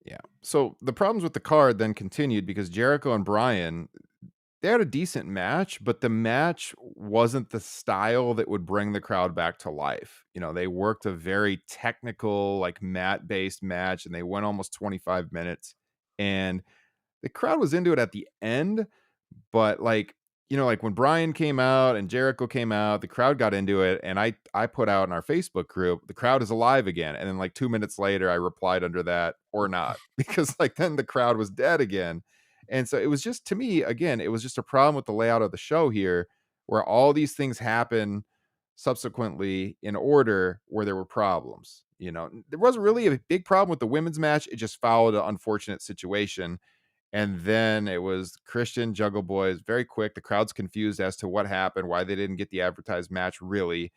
Yeah. So the problems with the card then continued because Jericho and Bryan, they had a decent match, but the match wasn't the style that would bring the crowd back to life. They worked a very technical, like mat-based match, and they went almost 25 minutes. And the crowd was into it at the end, but like when Bryan came out and Jericho came out, the crowd got into it. And I put out in our Facebook group, the crowd is alive again. And then like 2 minutes later, I replied under that, or not, because like then the crowd was dead again. And so it was just, to me, again, it was just a problem with the layout of the show here, where all these things happen subsequently in order where there were problems. There wasn't really a big problem with the women's match. It just followed an unfortunate situation. And then it was Christian, Jungle Boys, very quick. The crowd's confused as to what happened, why they didn't get the advertised match, really.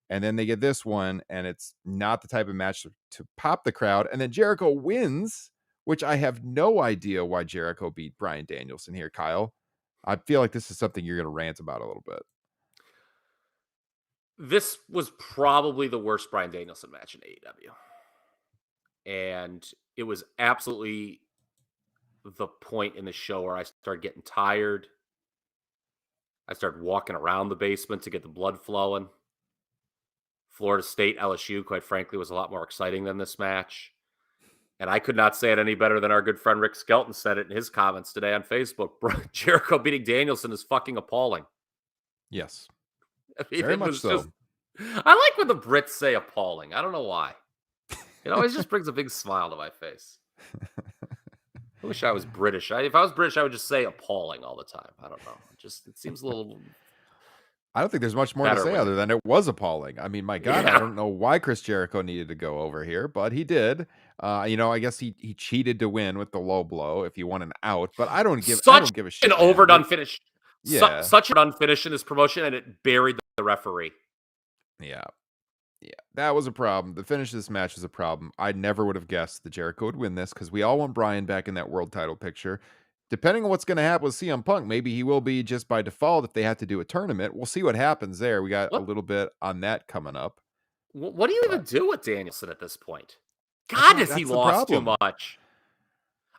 And then they get this one, and it's not the type of match to pop the crowd. And then Jericho wins, which I have no idea why Jericho beat Bryan Danielson here, Kyle. I feel like this is something you're going to rant about a little bit. This was probably the worst Bryan Danielson match in AEW. And it was absolutely the point in the show where I started getting tired. I started walking around the basement to get the blood flowing. Florida State, LSU, quite frankly, was a lot more exciting than this match. And I could not say it any better than our good friend Rick Skelton said it in his comments today on Facebook. Jericho beating Danielson is fucking appalling. Yes. I mean, very much so. I like when the Brits say appalling. I don't know why. It always just brings a big smile to my face. I wish I was British. If I was British, I would just say appalling all the time. I don't know. It seems a little... I don't think there's much more to say other than it was appalling. I mean, my God, yeah. I don't know why Chris Jericho needed to go over here, but he did. I guess he cheated to win with the low blow if he won an out, but I don't give a shit. An overdone finish. Yeah. Such an unfinished in this promotion, and it buried the referee. Yeah. Yeah, that was a problem. The finish of this match was a problem. I never would have guessed that Jericho would win this because we all want Bryan back in that world title picture. Depending on what's going to happen with CM Punk, maybe he will be just by default if they have to do a tournament. We'll see what happens there. We got a little bit on that coming up. What do you even do with Danielson at this point? God, has he lost too much?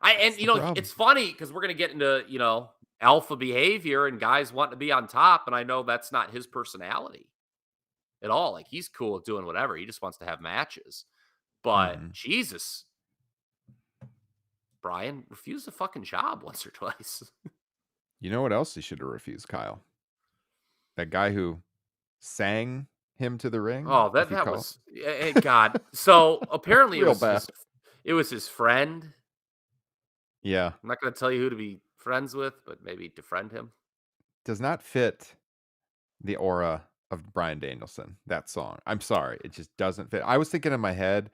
It's funny because we're going to get into, alpha behavior and guys wanting to be on top. And I know that's not his personality at all. Like, he's cool with doing whatever. He just wants to have matches. But Jesus, Bryan refused a fucking job once or twice. You know what else he should have refused, Kyle? That guy who sang him to the ring. Oh, that was God. So apparently it was his friend. Yeah. I'm not going to tell you who to be friends with, but maybe defriend him. Does not fit the aura of Bryan Danielson, that song. I'm sorry. It just doesn't fit. I was thinking in my head,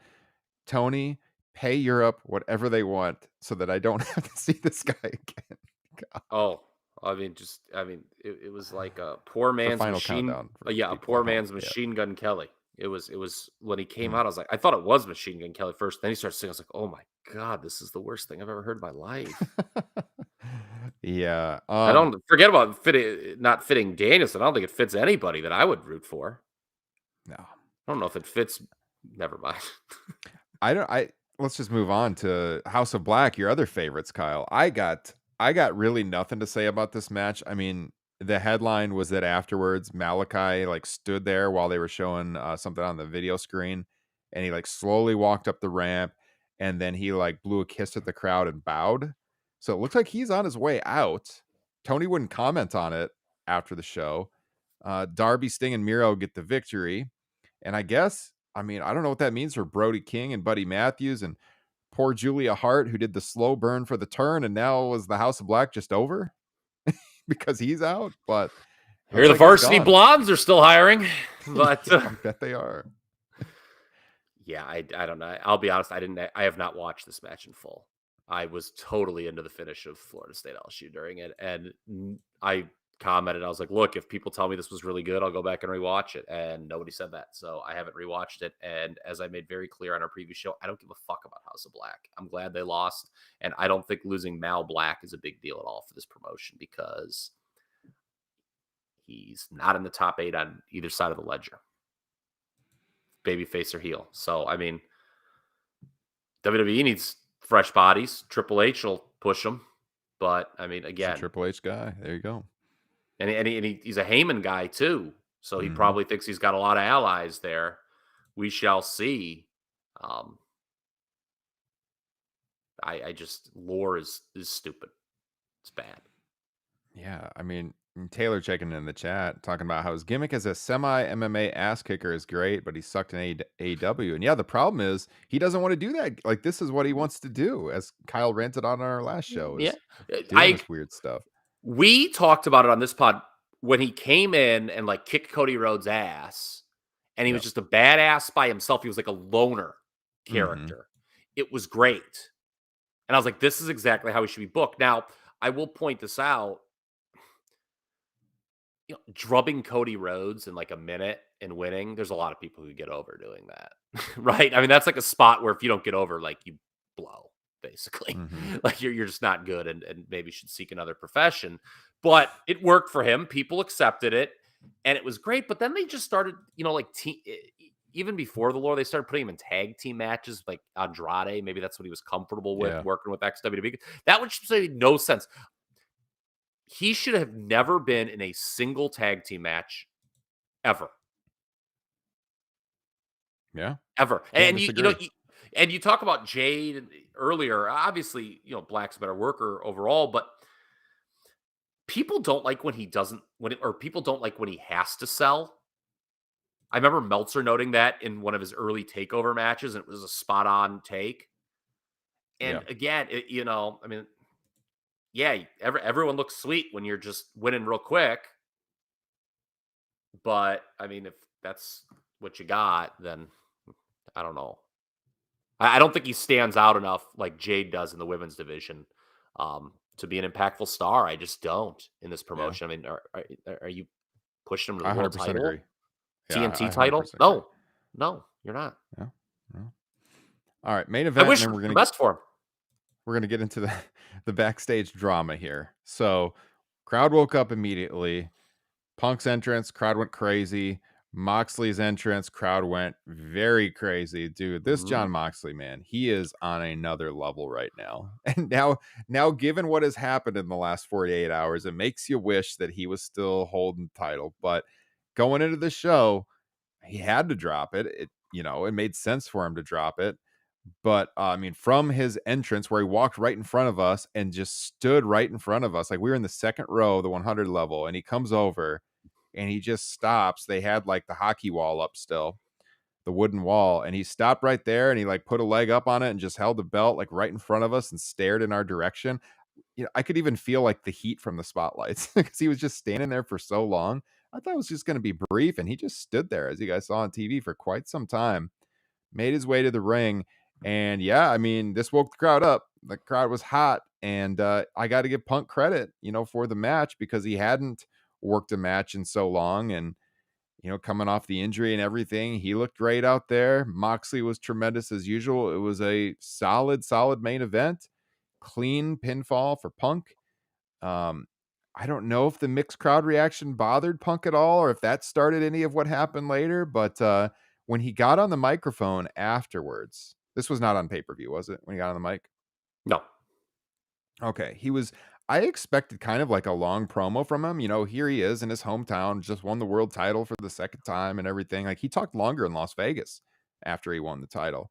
Tony, pay Europe whatever they want so that I don't have to see this guy again. God. Oh, it was like a poor man's machine. A poor man's Machine Gun Kelly. It was when he came out, I was like, I thought it was Machine Gun Kelly first. Then he started singing. I was like, oh my God, this is the worst thing I've ever heard in my life. Yeah. I don't forget about not fitting Danielson. I don't think it fits anybody that I would root for. No. I don't know if it fits. Never mind. Let's just move on to House of Black, your other favorites, Kyle. I got really nothing to say about this match. I mean, the headline was that afterwards Malachi like stood there while they were showing something on the video screen, and he like slowly walked up the ramp, and then he like blew a kiss at the crowd and bowed. So it looks like he's on his way out. Tony wouldn't comment on it after the show. Darby, Sting, and Miro get the victory, and I guess I mean I don't know what that means for Brody King and Buddy Matthews and poor Julia Hart, who did the slow burn for the turn, and now was the House of Black just over because he's out? But Here, the looks like he's Varsity gone. Blondes are still hiring, but Yeah, I bet they are. yeah, I don't know. I'll be honest, I have not watched this match in full. I was totally into the finish of Florida State LSU during it, and I commented, I was like, look, if people tell me this was really good, I'll go back and rewatch it. And nobody said that, so I haven't rewatched it. And as I made very clear on our previous show, I don't give a fuck about House of Black. I'm glad they lost, and I don't think losing Mal Black is a big deal at all for this promotion, because he's not in the top 8 on either side of the ledger, babyface or heel. So I mean, WWE needs fresh bodies. Triple H will push them, but I mean, He's a again, Triple H guy. There you go. and he's a Heyman guy too, so he Mhm. probably thinks he's got a lot of allies there. We shall see. I just, lore is stupid. It's bad. Yeah, I mean, Taylor checking in the chat talking about how his gimmick as a semi MMA ass kicker is great, but he sucked in AEW. And yeah, the problem is he doesn't want to do that. Like, this is what he wants to do, as Kyle ranted on our last show, Yeah, is doing this weird stuff. we talked about it on this pod when he came in and like kicked Cody Rhodes' ass, and he was just a badass by himself. He was like a loner character. It was great. And I was like, this is exactly how he should be booked. Now, I will point this out. You know, drubbing Cody Rhodes in like a minute and winning, there's a lot of people who get over doing that. Right? I mean, that's like a spot where if you don't get over, like, you blow, basically. Like, you're just not good, and maybe should seek another profession. But it worked for him. People accepted it, and it was great. But then they just started, you know, like even before the lore, they started putting him in tag team matches, like Andrade. Maybe that's what he was comfortable with, working with XWB. That would say no sense. He should have never been in a single tag team match ever. Yeah. Ever. Can't And disagree. and you talk about Jade earlier. Obviously, you know, Black's a better worker overall, but people don't like when he doesn't, or people don't like when he has to sell. I remember Meltzer noting that in one of his early takeover matches, and it was a spot on take. And again, you know, I mean, yeah, everyone looks sweet when you're just winning real quick. But I mean, if that's what you got, then I don't know. I don't think he stands out enough like Jade does in the women's division to be an impactful star. I just don't in this promotion. I mean, are you pushing him to the I world 100% title? agree. TNT I title? 100% agree. No, you're not. Yeah. All right, main event. I wish and then we're the gonna best for him. we're gonna get into the backstage drama here. So, crowd woke up immediately. Punk's entrance, crowd went crazy. Moxley's entrance, crowd went very crazy. Dude, this John Moxley, man, he is on another level right now. And now, given what has happened in the last 48 hours, it makes you wish that he was still holding the title. But going into the show, he had to drop it. It made sense for him to drop it. But I mean, from his entrance where he walked right in front of us and just stood right in front of us, like we were in the second row, the 100 level, and he comes over and he just stops. They had like the hockey wall up still, the wooden wall, and he stopped right there and he like put a leg up on it and just held the belt like right in front of us and stared in our direction. I could even feel like the heat from the spotlights because he was just standing there for so long. I thought it was just going to be brief, and he just stood there, as you guys saw on TV, for quite some time. Made his way to the ring, and yeah, I mean, this woke the crowd up. The crowd was hot, and I got to give Punk credit, for the match, because he hadn't worked a match in so long, and coming off the injury and everything, he looked great out there. Moxley was tremendous as usual. It was a solid main event. Clean pinfall for Punk. I don't know if the mixed crowd reaction bothered Punk at all, or if that started any of what happened later, but when he got on the microphone afterwards, this was not on pay-per-view, was it? When he got on the mic? No. Okay, I expected kind of like a long promo from him. Here he is in his hometown, just won the world title for the second time and everything. Like he talked longer in Las Vegas after he won the title.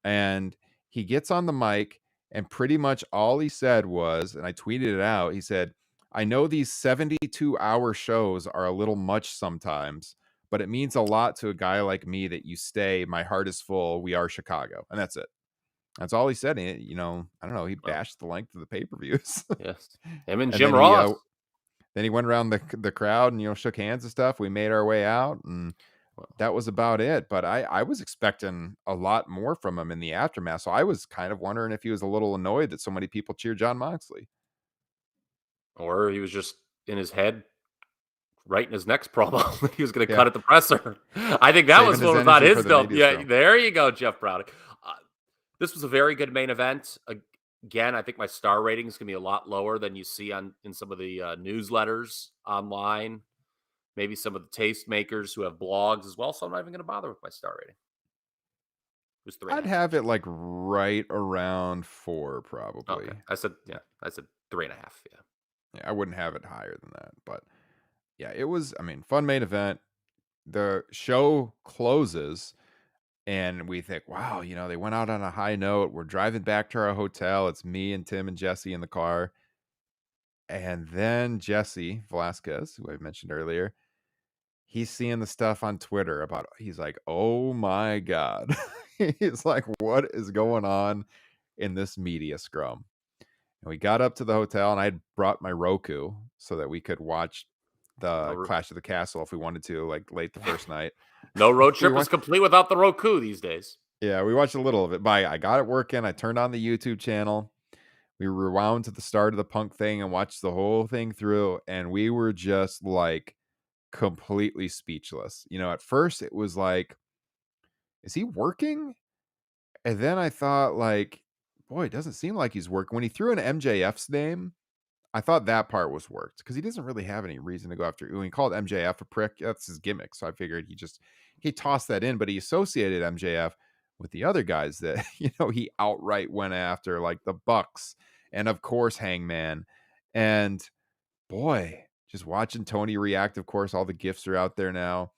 And he gets on the mic, and pretty much all he said was, and I tweeted it out, he said, I know these 72-hour shows are a little much sometimes, but it means a lot to a guy like me that you stay. My heart is full. We are Chicago. And that's it. That's all he said. And, I don't know. He Well, bashed the length of the pay-per-views. yes. Him and And Jim Ross. then he went around the crowd and, shook hands and stuff. We made our way out, and that was about it. But I was expecting a lot more from him in the aftermath. So I was kind of wondering if he was a little annoyed that so many people cheered John Moxley. Or he was just in his head writing his next promo. He was going to Yeah. cut at the presser. I think that Saving was his what was on energy for his the build. media Yeah, scrum. there you go, Jeff Broderick. This was a very good main event. Again, I think my star rating is going to be a lot lower than you see in some of the newsletters online. Maybe some of the tastemakers who have blogs as well. So I'm not even going to bother with my star rating. It was 3.5. I'd have it like right around 4, probably. Okay. I said 3.5. Yeah. I wouldn't have it higher than that. But yeah, it was, fun main event. The show closes, and we think, wow, they went out on a high note. We're driving back to our hotel. It's me and Tim and Jesse in the car. And then Jesse Velasquez, who I mentioned earlier, he's seeing the stuff on Twitter he's like, oh my God. He's like, what is going on in this media scrum? And we got up to the hotel, and I had brought my Roku so that we could watch the Clash of the Castle if we wanted to, like late the first night. No road trip is complete without the Roku these days. Yeah, we watched a little of it. But I got it working. I turned on the YouTube channel. We rewound to the start of the Punk thing and watched the whole thing through. And we were just like completely speechless. At first it was like, is he working? And then I thought, like, boy, it doesn't seem like he's working. When he threw in MJF's name, I thought that part was worked because he doesn't really have any reason to go after. When he called MJF a prick, that's his gimmick. So I figured he tossed that in, but he associated MJF with the other guys that, he outright went after, like the Bucks and of course Hangman. And boy, just watching Tony react, of course, all the gifts are out there now.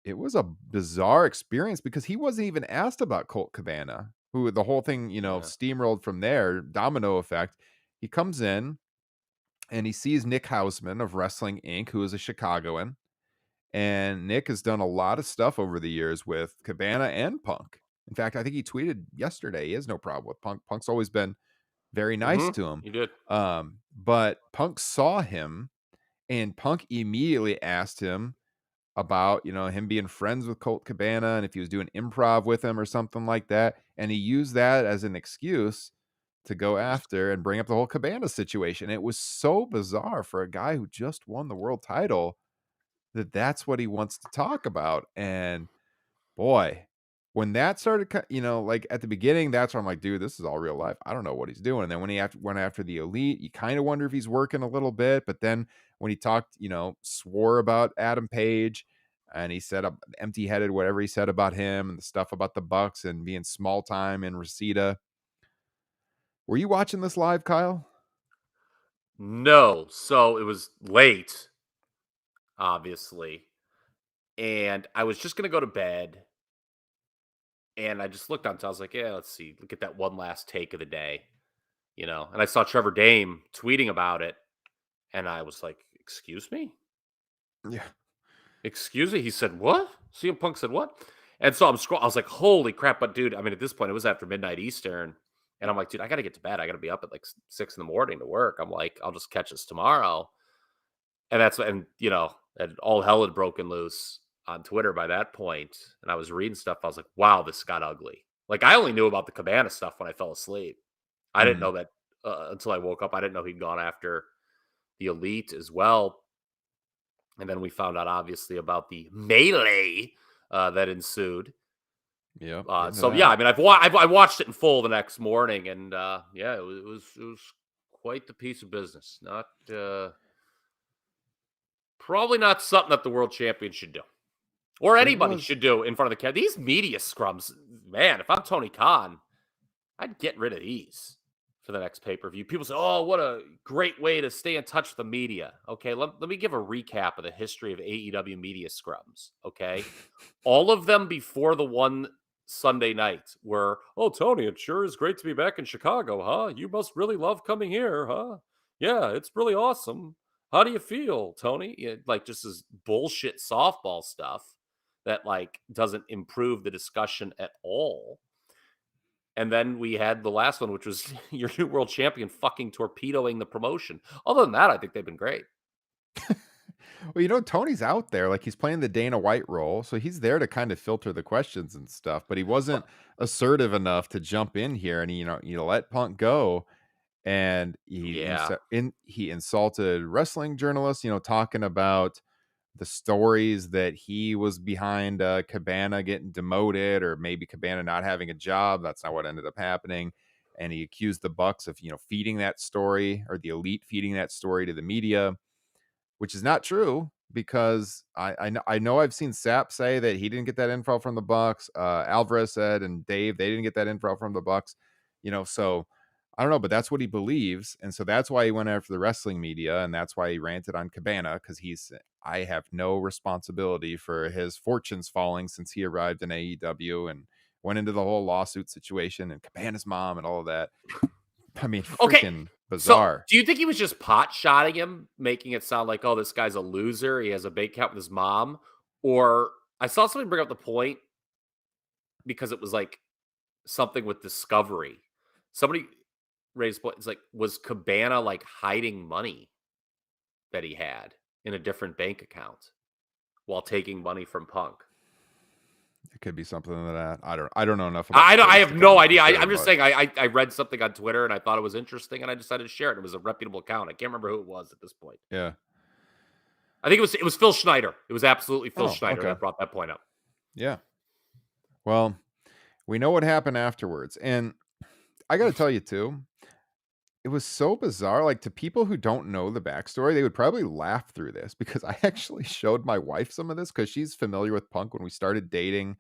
It was a bizarre experience because he wasn't even asked about Colt Cabana, who the whole thing, steamrolled from there, domino effect. He comes in and he sees Nick Hausman of Wrestling Inc., who is a Chicagoan. And Nick has done a lot of stuff over the years with Cabana and Punk. In fact, I think he tweeted yesterday he has no problem with Punk. Punk's always been very nice to him. He did. But Punk saw him, and Punk immediately asked him about, him being friends with Colt Cabana and if he was doing improv with him or something like that. And he used that as an excuse to go after and bring up the whole Cabana situation. It was so bizarre for a guy who just won the world title that's what he wants to talk about. And boy, when that started, like at the beginning, that's where I'm like, dude, this is all real life. I don't know what he's doing. And then when he went after the Elite, you kind of wonder if he's working a little bit. But then when he talked, swore about Adam Page, and he said empty-headed, whatever he said about him and the stuff about the Bucks and being small time in Reseda. Were you watching this live, Kyle? No. So it was late, obviously. And I was just going to go to bed. And I just looked on, so I was like, yeah, let's see. Look at that one last take of the day. And I saw Trevor Dame tweeting about it. And I was like, excuse me? Yeah. Excuse me? He said, what? CM Punk said, what? And so I'm scrolling. I was like, holy crap. But dude, at this point, it was after midnight Eastern. And I'm like, dude, I got to get to bed. I got to be up at like 6 in the morning to work. I'm like, I'll just catch this tomorrow. And and all hell had broken loose on Twitter by that point. And I was reading stuff. I was like, wow, this got ugly. Like, I only knew about the Cabana stuff when I fell asleep. I didn't know that until I woke up. I didn't know he'd gone after the Elite as well. And then we found out, obviously, about the melee that ensued. Yeah. I watched it in full the next morning, and it was quite the piece of business. Not probably not something that the world champion should do, or anybody should do in front of the camera. These media scrums, man. If I'm Tony Khan, I'd get rid of these for the next pay-per-view. People say, oh, what a great way to stay in touch with the media. Okay, let me give a recap of the history of AEW media scrums. Okay, all of them before the one Sunday night were, oh, Tony, it sure is great to be back in Chicago, huh? You must really love coming here, huh? Yeah, it's really awesome. How do you feel, Tony? Like just this bullshit softball stuff that like doesn't improve the discussion at all. And then we had the last one, which was your new world champion fucking torpedoing the promotion. Other than that, I think they've been great. Well, Tony's out there, like he's playing the Dana White role, so he's there to kind of filter the questions and stuff. But he wasn't assertive enough to jump in here, and let Punk go, and Yeah. he insulted wrestling journalists, talking about the stories that he was behind Cabana getting demoted, or maybe Cabana not having a job. That's not what ended up happening. And he accused the Bucks of, feeding that story, or the Elite feeding that story to the media, which is not true, because I know I've seen Sapp say that he didn't get that info from the Bucks. Alvarez said, and Dave, they didn't get that info from the Bucks. So I don't know, but that's what he believes, and so that's why he went after the wrestling media, and that's why he ranted on Cabana, because I have no responsibility for his fortunes falling since he arrived in AEW and went into the whole lawsuit situation and Cabana's mom and all of that. I mean, freaking bizarre. So, do you think he was just pot shotting him, making it sound like, oh, this guy's a loser, he has a bank account with his mom? Or I saw somebody bring up the point because it was like something with Discovery. Somebody raised point. It's like, was Cabana like hiding money that he had in a different bank account while taking money from Punk? It could be something like that. I don't know enough about I have no idea. Sure, I'm just saying I read something on Twitter and I thought it was interesting and I decided to share it. It was a reputable account. I can't remember who it was at this point. Yeah. I think it was Phil Schneider. It was absolutely Phil Schneider okay. that brought that point up. Yeah. Well, we know what happened afterwards. And I got to tell you too, it was so bizarre. Like, to people who don't know the backstory, they would probably laugh through this, because I actually showed my wife some of this, because she's familiar with Punk. When we started dating,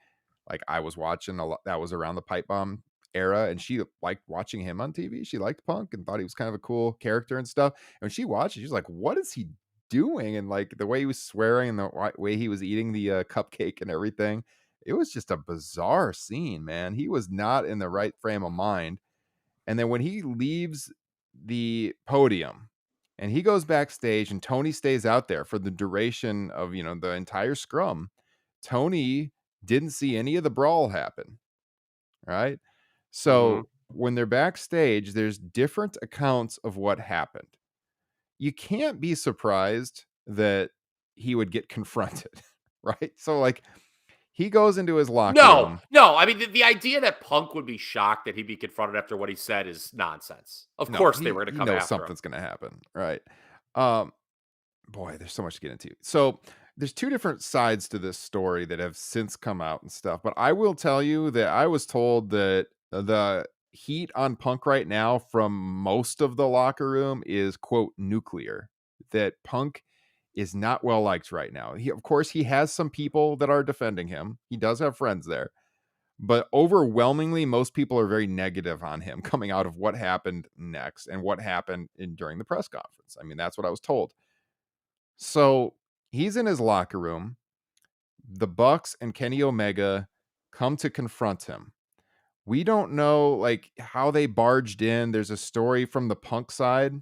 like, I was watching a lot. That was around the Pipe Bomb era, and she liked watching him on TV. She liked Punk and thought he was kind of a cool character and stuff. And when she watched it, she was like, what is he doing? And like the way he was swearing and the way he was eating the cupcake and everything, it was just a bizarre scene, man. He was not in the right frame of mind. And then when he leaves the podium and he goes backstage, and Tony stays out there for the duration of, the entire scrum, Tony didn't see any of the brawl happen. Right. So when they're backstage, there's different accounts of what happened. You can't be surprised that he would get confronted. Right. So like, he goes into his locker room. No. I mean, the idea that Punk would be shocked that he'd be confronted after what he said is nonsense. Of course, they were going to come after something's him. going to happen, right? Boy, there's so much to get into. So there's two different sides to this story that have since come out and stuff. But I will tell you that I was told that the heat on Punk right now from most of the locker room is, quote, nuclear. That Punk is not well liked right now. Of course, he has some people that are defending him. He does have friends there. But overwhelmingly, most people are very negative on him coming out of what happened next and what happened during the press conference. I mean, that's what I was told. So he's in his locker room. The Bucks and Kenny Omega come to confront him. We don't know like how they barged in. There's a story from the Punk side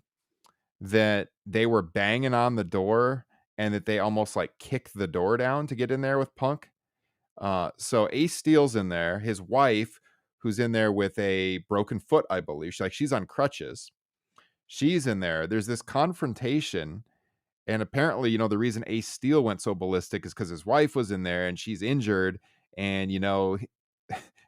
that they were banging on the door and that they almost like kicked the door down to get in there with Punk. So Ace Steel's in there, his wife, who's in there with a broken foot, I believe. She's on crutches. She's in there. There's this confrontation. And apparently, the reason Ace Steel went so ballistic is because his wife was in there and she's injured. And,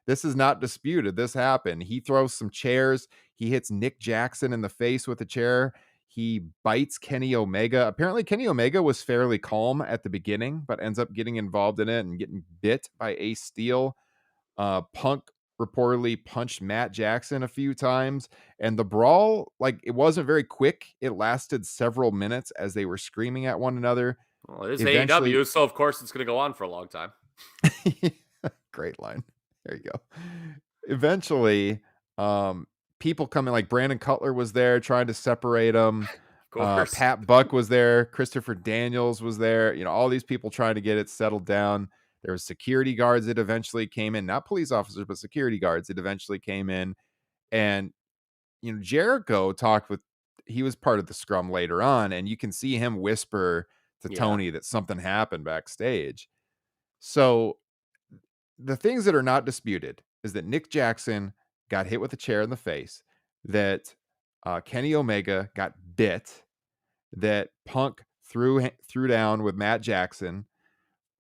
this is not disputed. This happened. He throws some chairs. He hits Nick Jackson in the face with a chair. He bites Kenny Omega. Apparently, Kenny Omega was fairly calm at the beginning, but ends up getting involved in it and getting bit by Ace Steel. Punk reportedly punched Matt Jackson a few times. And the brawl, like, it wasn't very quick. It lasted several minutes as they were screaming at one another. Well, it is AEW, so of course it's going to go on for a long time. Great line. There you go. Eventually, people coming, like Brandon Cutler was there trying to separate them. Of course. Pat Buck was there. Christopher Daniels was there. All these people trying to get it settled down. There was security guards that eventually came in, not police officers, but security guards that eventually came in. And, Jericho he was part of the scrum later on, and you can see him whisper to Tony that something happened backstage. So the things that are not disputed is that Nick Jackson got hit with a chair in the face, that Kenny Omega got bit, that Punk threw down with Matt Jackson.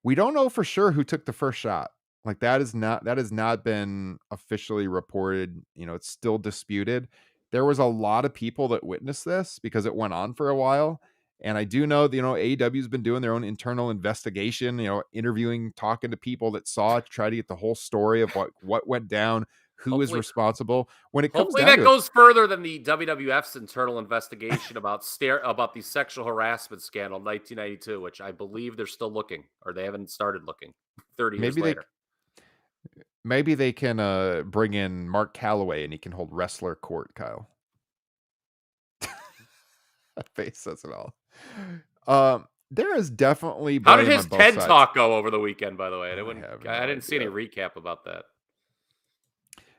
We don't know for sure who took the first shot. Like that has not been officially reported. It's still disputed. There was a lot of people that witnessed this because it went on for a while. And I do know that, AEW's been doing their own internal investigation, interviewing, talking to people that saw it to try to get the whole story of what went down, who is responsible. When it comes down that to goes further than the WWF's internal investigation about the sexual harassment scandal in 1992, which I believe they're still looking, or they haven't started looking 30 years later. Maybe they can bring in Mark Calloway and he can hold wrestler court, Kyle. That face says it all. There is definitely How did blame his on both TED sides. Talk go over the weekend, by the way? I didn't see any idea. recap about that.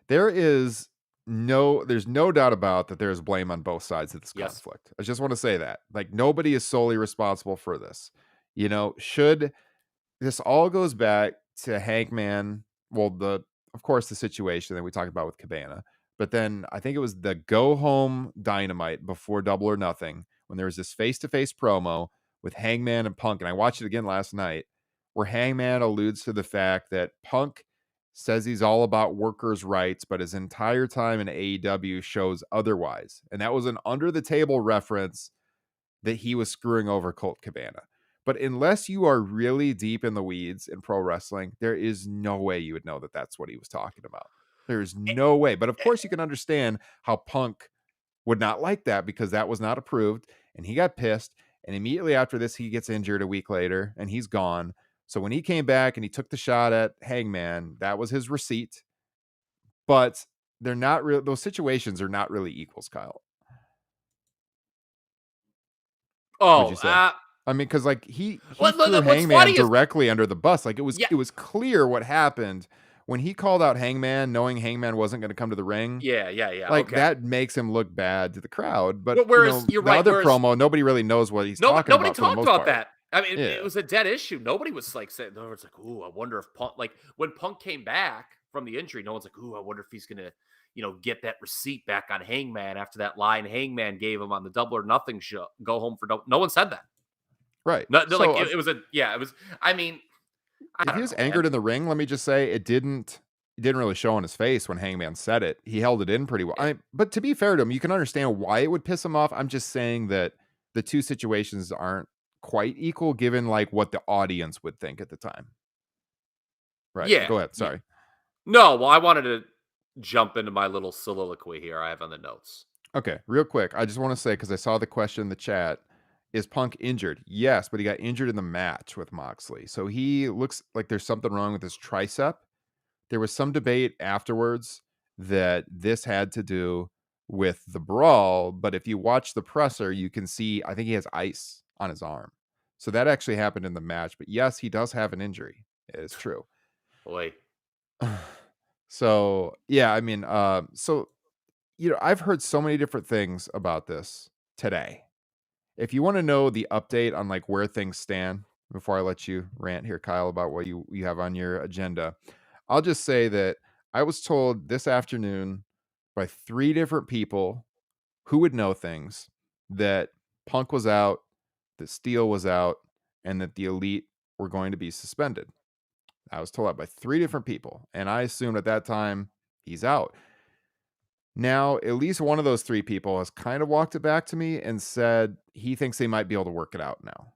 There's no doubt about that there's blame on both sides of this conflict. I just want to say that. Like, nobody is solely responsible for this. This all goes back to Hangman. Well, of course, the situation that we talked about with Cabana. But then I think it was the Go Home Dynamite before Double or Nothing, when there was this face-to-face promo with Hangman and Punk. And I watched it again last night, where Hangman alludes to the fact that Punk says he's all about workers' rights, but his entire time in AEW shows otherwise. And that was an under-the-table reference that he was screwing over Colt Cabana. But unless you are really deep in the weeds in pro wrestling, there is no way you would know that that's what he was talking about. There's no way. But of course, you can understand how Punk would not like that, because that was not approved. And he got pissed. And immediately after this, he gets injured a week later and he's gone. So when he came back and he took the shot at Hangman, that was his receipt. But they're not real. Those situations are not really equals, Kyle. Oh, I mean, because like he Well, threw what's Hangman funny is- directly under the bus. Like it was Yeah. clear what happened when he called out Hangman, knowing Hangman wasn't going to come to the ring. Yeah. Like okay. that makes him look bad to the crowd. But But whereas you're the right, other whereas- promo, nobody really knows what he's talking Nobody about. For the talked most about part. that. I mean, Yeah. it was a dead issue. Nobody was like saying, no one's like, ooh, I wonder if Punk, like when Punk came back from the injury, no one's like, ooh, I wonder if he's going to, get that receipt back on Hangman after that line Hangman gave him on the Double or Nothing show. Go home for no one said that. Right. No, So, like it was, I mean, I if don't he was know, angered man. in the ring, let me just say it didn't really show on his face when Hangman said it. He held it in pretty well. But to be fair to him, you can understand why it would piss him off. I'm just saying that the two situations aren't quite equal, given like what the audience would think at the time. Right. Yeah. Go ahead. Sorry. No, well, I wanted to jump into my little soliloquy here I have on the notes. Okay. Real quick. I just want to say, because I saw the question in the chat, is Punk injured? Yes, but he got injured in the match with Moxley. So he looks like there's something wrong with his tricep. There was some debate afterwards that this had to do with the brawl, but if you watch the presser, you can see, I think he has ice on his arm. So that actually happened in the match. But yes, he does have an injury. It is true. Boy. So, yeah, I mean, I've heard so many different things about this today. If you want to know the update on like where things stand, before I let you rant here, Kyle, about what you have on your agenda, I'll just say that I was told this afternoon by 3 different people who would know things that Punk was out, that Steele was out, and that the Elite were going to be suspended. I was told that by 3 different people, and I assumed at that time he's out. Now, at least one of those 3 people has kind of walked it back to me and said he thinks they might be able to work it out now.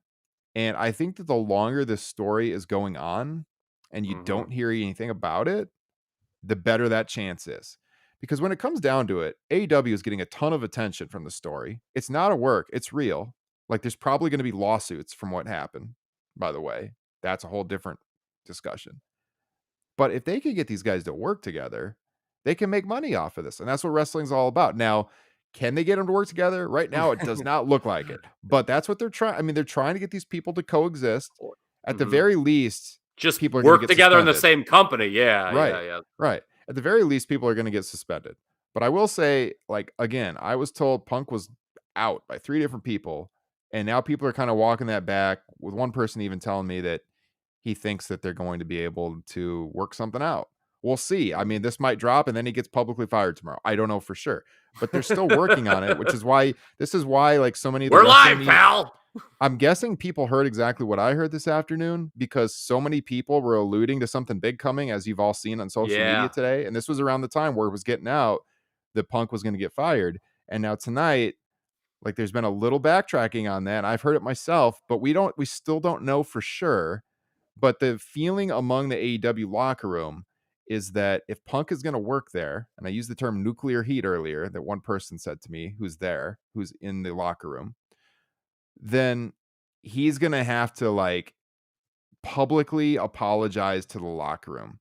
And I think that the longer this story is going on and you don't hear anything about it, the better that chance is. Because when it comes down to it, AEW is getting a ton of attention from the story. It's not a work. It's real. Like, there's probably going to be lawsuits from what happened, by the way. That's a whole different discussion. But if they could get these guys to work together, they can make money off of this. And that's what wrestling's all about. Now, can they get them to work together? Right now, it does not look like it. But that's what they're trying. I mean, they're trying to get these people to coexist. At the very least, Just people are going to work get together in the suspended. same company. Yeah, Right. yeah. Right. At the very least, people are going to get suspended. But I will say, like, again, I was told Punk was out by 3 different people. And now people are kind of walking that back, with one person even telling me that he thinks that they're going to be able to work something out. We'll see. I mean, this might drop and then he gets publicly fired tomorrow. I don't know for sure. But they're still working on it, which is why like so many of the We're wrestling live, pal. I'm guessing people heard exactly what I heard this afternoon, because so many people were alluding to something big coming, as you've all seen on social media Yeah. today. And this was around the time where it was getting out that Punk was going to get fired. And now tonight, like, there's been a little backtracking on that. I've heard it myself, but we still don't know for sure. But the feeling among the AEW locker room is that if Punk is going to work there, and I used the term nuclear heat earlier, that one person said to me who's in the locker room, then he's going to have to, like, publicly apologize to the locker room.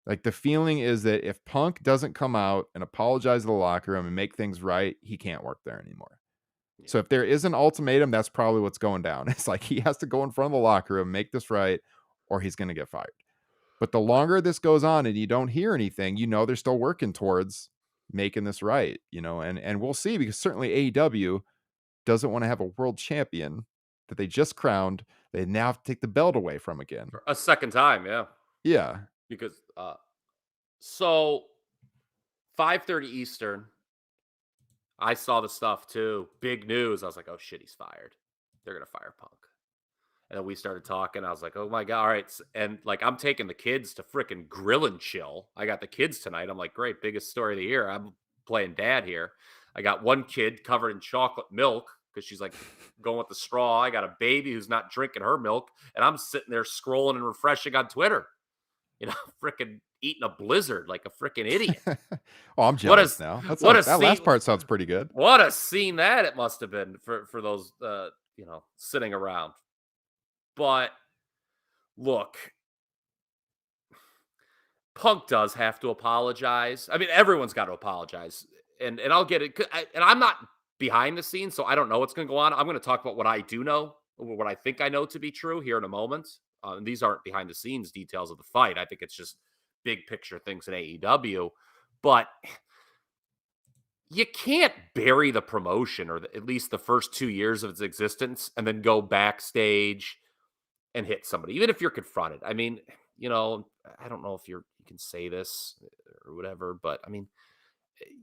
Like, the feeling is that if Punk doesn't come out and apologize to the locker room and make things right, he can't work there anymore. So if there is an ultimatum, that's probably what's going down. It's like he has to go in front of the locker room, make this right, or he's going to get fired. But the longer this goes on and you don't hear anything, they're still working towards making this right, and we'll see, because certainly AEW doesn't want to have a world champion that they just crowned. They now have to take the belt away from again. For a second time, yeah. Yeah. Because so 5:30 Eastern, I saw the stuff too. Big news. I was like, oh shit, he's fired. They're gonna fire Punk. And then we started talking. I was like, oh my God. All right. And like, I'm taking the kids to freaking Grill and Chill. I got the kids tonight. I'm like, great, biggest story of the year. I'm playing dad here. I got one kid covered in chocolate milk because she's like going with the straw. I got a baby who's not drinking her milk. And I'm sitting there scrolling and refreshing on Twitter, freaking eating a blizzard like a freaking idiot. Oh, I'm jealous now. That last part sounds pretty good. What a scene that it must have been for those, sitting around. But look, Punk does have to apologize. I mean, everyone's got to apologize, and I'll get it. And I'm not behind the scenes, so I don't know what's going to go on. I'm going to talk about what I do know, what I think I know to be true here in a moment. And these aren't behind the scenes details of the fight. I think it's just big picture things in AEW. But you can't bury the promotion, or at least the first 2 years of its existence, and then go backstage and hit somebody, even if you're confronted. I mean, I don't know if you can say this or whatever, but I mean,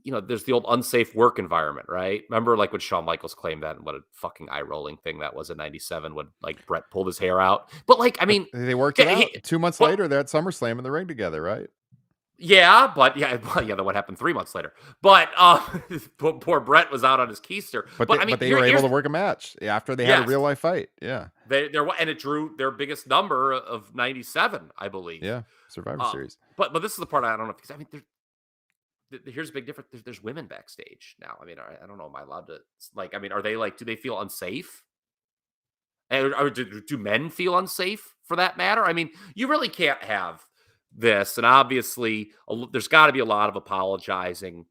there's the old unsafe work environment, right? Remember, like, when Shawn Michaels claimed that, and what a fucking eye-rolling thing that was in '97 when, like, Brett pulled his hair out. But, like, I mean, they worked it out. 2 months later, they're at SummerSlam in the ring together, right? Yeah, but then what happened 3 months later? But poor Brett was out on his keister. But I mean, they were able to work a match after they had a real life fight. Yeah, and it drew their biggest number of '97, I believe. Yeah, Survivor Series. But this is the part I don't know, because I mean, here's a big difference. There's women backstage now. I mean, I don't know. Am I allowed to, like? I mean, are they, like? Do they feel unsafe? Or do men feel unsafe for that matter? I mean, you really can't have this, and obviously there's got to be a lot of apologizing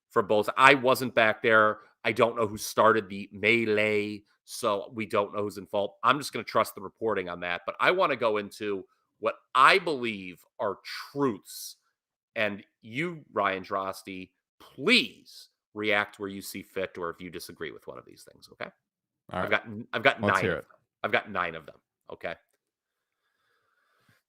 for both. I wasn't back there. I don't know who started the melee, so we don't know who's in fault. I'm just going to trust the reporting on that. But I want to go into what I believe are truths, and you, Ryan Drosty, please react where you see fit, or if you disagree with one of these things. Okay, all right. I've got Let's 9 hear of it. them. I've got 9 of them. Okay.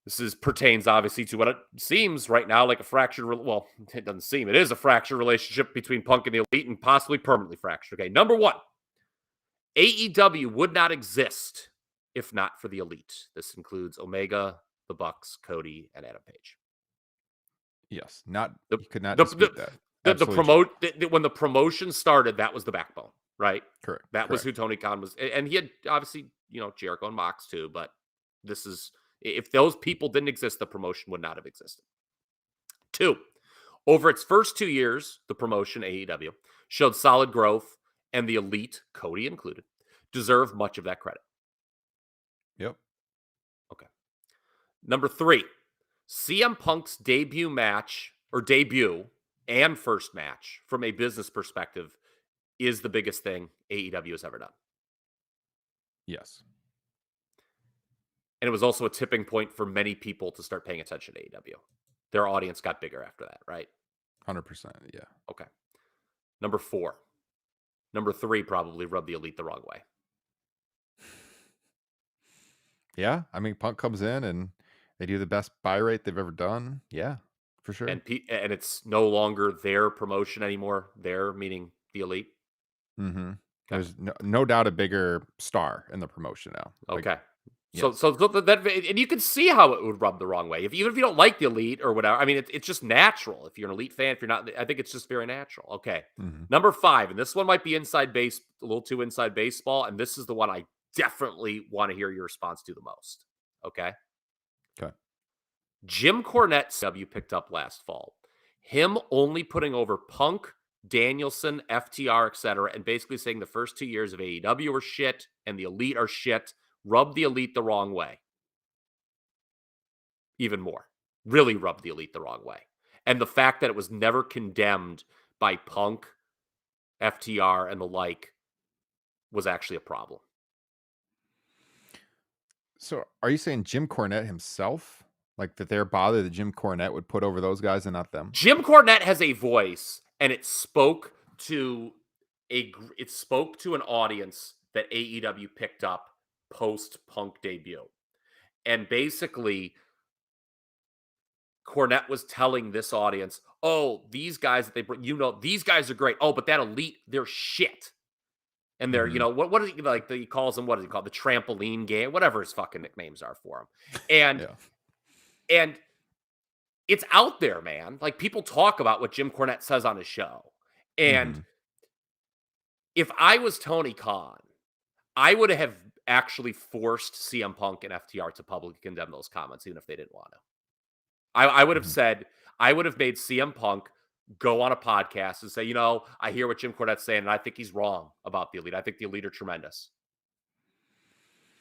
This pertains obviously to what it seems right now like a fractured. Well, it doesn't seem. It is a fractured relationship between Punk and the Elite, and possibly permanently fractured. Okay, number 1, AEW would not exist if not for the Elite. This includes Omega, the Bucks, Cody, and Adam Page. Yes, you could not dispute that. When the promotion started, that was the backbone, right? Correct. That was who Tony Khan was, and he had obviously Jericho and Mox too. But this is. If those people didn't exist, the promotion would not have existed. 2, over its first 2 years, the promotion, AEW, showed solid growth, and the Elite, Cody included, deserve much of that credit. Yep. Okay. Number 3, CM Punk's debut and first match from a business perspective is the biggest thing AEW has ever done. Yes. And it was also a tipping point for many people to start paying attention to AEW. Their audience got bigger after that, right? 100%. Yeah. Okay. Number 4. Number 3 probably rubbed the Elite the wrong way. Yeah. I mean, Punk comes in and they do the best buy rate they've ever done. Yeah, for sure. And it's no longer their promotion anymore. Their meaning the Elite. Mm-hmm. There's no doubt a bigger star in the promotion now. Like, Okay. yes. So that, and you can see how it would rub the wrong way. Even if you don't like the Elite or whatever, I mean, it's just natural. If you're an Elite fan, if you're not, I think it's just very natural. Okay. Mhm. Number 5, and this one might be inside base, a little too inside baseball, and this is the one I definitely want to hear your response to the most. Okay. Okay. Jim Cornette, W picked up last fall. Him only putting over Punk, Danielson, FTR, etc., and basically saying the first 2 years of AEW are shit and the Elite are shit. Rubbed the Elite the wrong way. Even more. Really rubbed the Elite the wrong way. And the fact that it was never condemned by Punk, FTR, and the like was actually a problem. So are you saying Jim Cornette himself? Like that they're bothered that Jim Cornette would put over those guys and not them? Jim Cornette has a voice, and it spoke to an audience that AEW picked up post-Punk debut. And basically, Cornette was telling this audience, oh, these guys that they bring, these guys are great. Oh, but that Elite, they're shit. And they're, what is he like? He calls them, what is he called? The trampoline game, whatever his fucking nicknames are for him. And, and it's out there, man. Like people talk about what Jim Cornette says on his show. And if I was Tony Khan, I would have actually forced CM Punk and FTR to publicly condemn those comments, even if they didn't want to. I would have said, I would have made CM Punk go on a podcast and say, I hear what Jim Cornette's saying, and I think he's wrong about the Elite. I think the Elite are tremendous.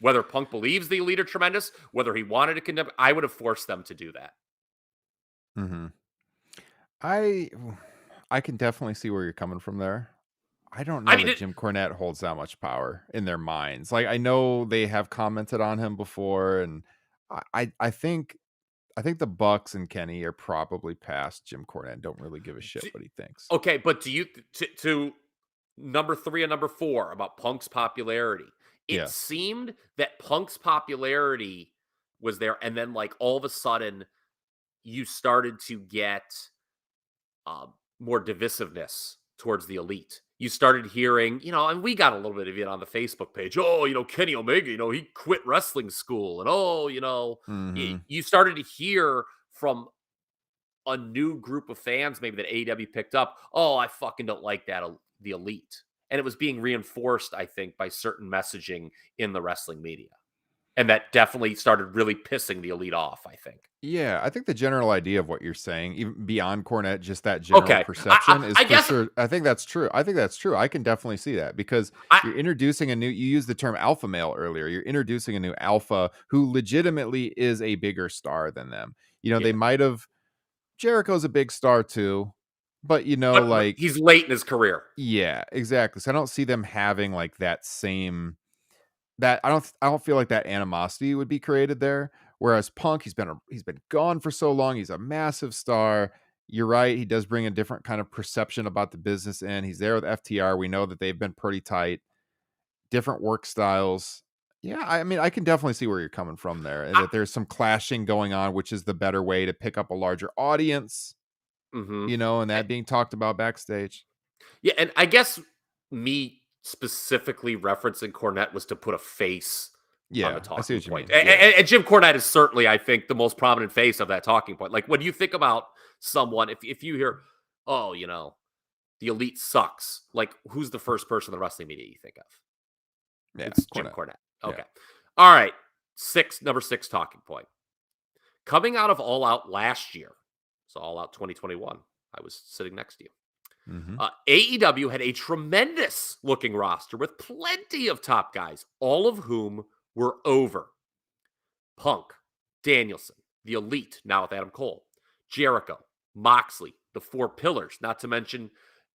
Whether Punk believes the Elite are tremendous, whether he wanted to condemn, I would have forced them to do that. Mm-hmm. I can definitely see where you're coming from there. I don't know that Jim Cornette holds that much power in their minds. Like I know they have commented on him before, and I think the Bucks and Kenny are probably past Jim Cornette and don't really give a shit what he thinks. Okay, but do you to number 3 and number 4 about Punk's popularity? It seemed that Punk's popularity was there, and then like all of a sudden you started to get more divisiveness towards the Elite. You started hearing, and we got a little bit of it on the Facebook page. Oh, Kenny Omega, he quit wrestling school. And you started to hear from a new group of fans, maybe that AEW picked up. Oh, I fucking don't like that, the Elite. And it was being reinforced, I think, by certain messaging in the wrestling media. And that definitely started really pissing the Elite off, I think. Yeah, I think the general idea of what you're saying, even beyond Cornette, just that general perception is for sure. I think that's true. I can definitely see that because you're introducing you used the term alpha male earlier. You're introducing a new alpha who legitimately is a bigger star than them. They might have, Jericho's a big star too, but like he's late in his career. Yeah, exactly. So I don't see them having like that same, that I don't feel like that animosity would be created there. Whereas Punk, he's been gone for so long. He's a massive star. You're right. He does bring a different kind of perception about the business in. He's there with FTR. We know that they've been pretty tight, different work styles. Yeah, I mean, I can definitely see where you're coming from there, and that there's some clashing going on, which is the better way to pick up a larger audience, and that being talked about backstage. Yeah, and I guess me specifically referencing Cornette was to put a face on the talking point. And Jim Cornette is certainly, I think, the most prominent face of that talking point. Like when you think about someone, if you hear, oh, the Elite sucks, like who's the first person in the wrestling media you think of? Yeah, it's Jim Cornette. Okay. Yeah. All right. Number 6 talking point. Coming out of All Out last year, so All Out 2021, I was sitting next to you. AEW had a tremendous looking roster with plenty of top guys, all of whom were over. Punk, Danielson, the Elite, now with Adam Cole, Jericho, Moxley, the 4 pillars, not to mention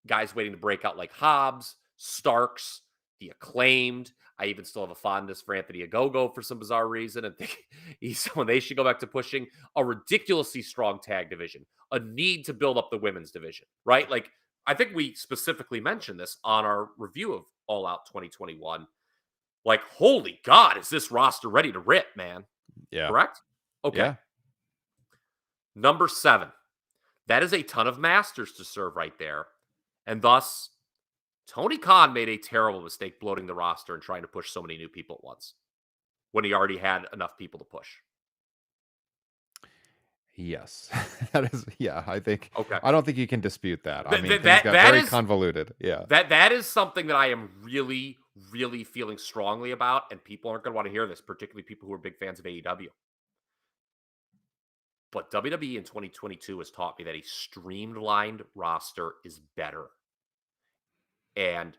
guys waiting to break out like Hobbs, Starks, the Acclaimed. I even still have a fondness for Anthony Ogogo for some bizarre reason, and think he's someone they should go back to pushing. A ridiculously strong tag division, a need to build up the women's division, right? Like, I think we specifically mentioned this on our review of All Out 2021. Like, holy God, is this roster ready to rip, man? Yeah. Correct? Okay. Yeah. Number 7. That is a ton of masters to serve right there. And thus, Tony Khan made a terrible mistake bloating the roster and trying to push so many new people at once when he already had enough people to push. Yes. That is, yeah, Okay. I don't think you can dispute that. I mean, Th- things that- got that very is- convoluted. Yeah. That is something that I am really, really feeling strongly about, and people aren't going to want to hear this, particularly people who are big fans of AEW. But WWE in 2022 has taught me that a streamlined roster is better. And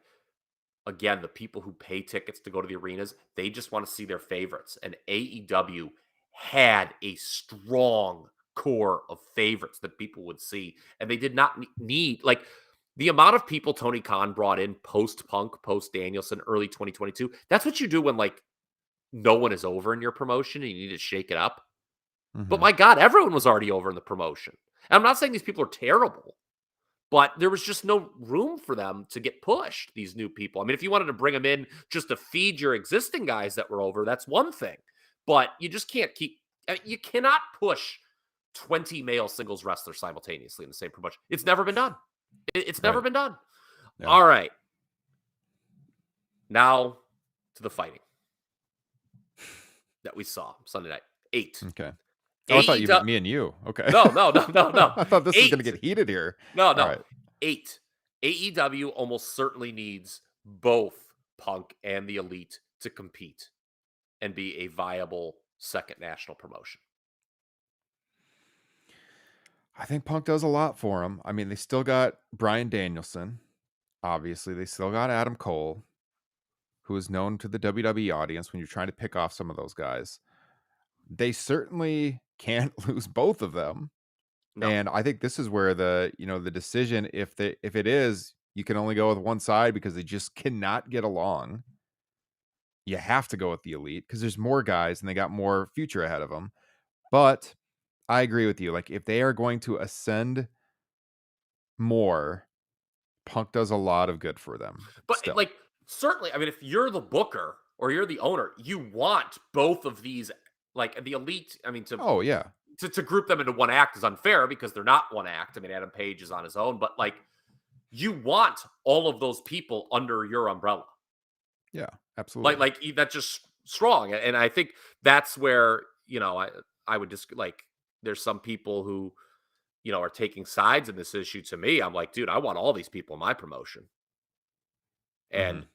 again, the people who pay tickets to go to the arenas, they just want to see their favorites. And AEW had a strong core of favorites that people would see. And they did not need, like, the amount of people Tony Khan brought in post-Punk, post-Danielson, early 2022. That's what you do when, like, no one is over in your promotion and you need to shake it up. But my God, everyone was already over in the promotion. And I'm not saying these people are terrible, but there was just no room for them to get pushed, these new people. I mean, if you wanted to bring them in just to feed your existing guys that were over, that's one thing. But you just can't you cannot push 20 male singles wrestlers simultaneously in the same promotion. It's never been done. It's never been done. Yeah. All right. Now to the fighting that we saw Sunday night. 8. Okay. Oh, I thought you meant me and you. Okay. No. I thought this was 8. going to get heated here. No. All right. 8. AEW almost certainly needs both Punk and the Elite to compete and be a viable second national promotion. I think Punk does a lot for him. I mean, they still got Bryan Danielson. Obviously, they still got Adam Cole, who is known to the WWE audience when you're trying to pick off some of those guys. They certainly can't lose both of them. No. And I think this is where the decision, if it is, you can only go with one side because they just cannot get along. You have to go with the Elite because there's more guys and they got more future ahead of them. But I agree with you. Like, if they are going to ascend more, Punk does a lot of good for them. But still. like, certainly, I mean, if you're the booker or you're the owner, you want both of these, like the Elite. I mean, oh yeah, to group them into one act is unfair because they're not one act. I mean, Adam Page is on his own, but like, you want all of those people under your umbrella. Yeah, absolutely. Like that's just strong. And I think that's where, I would just, like, there's some people who, are taking sides in this issue. To me, I'm like, dude, I want all these people in my promotion. And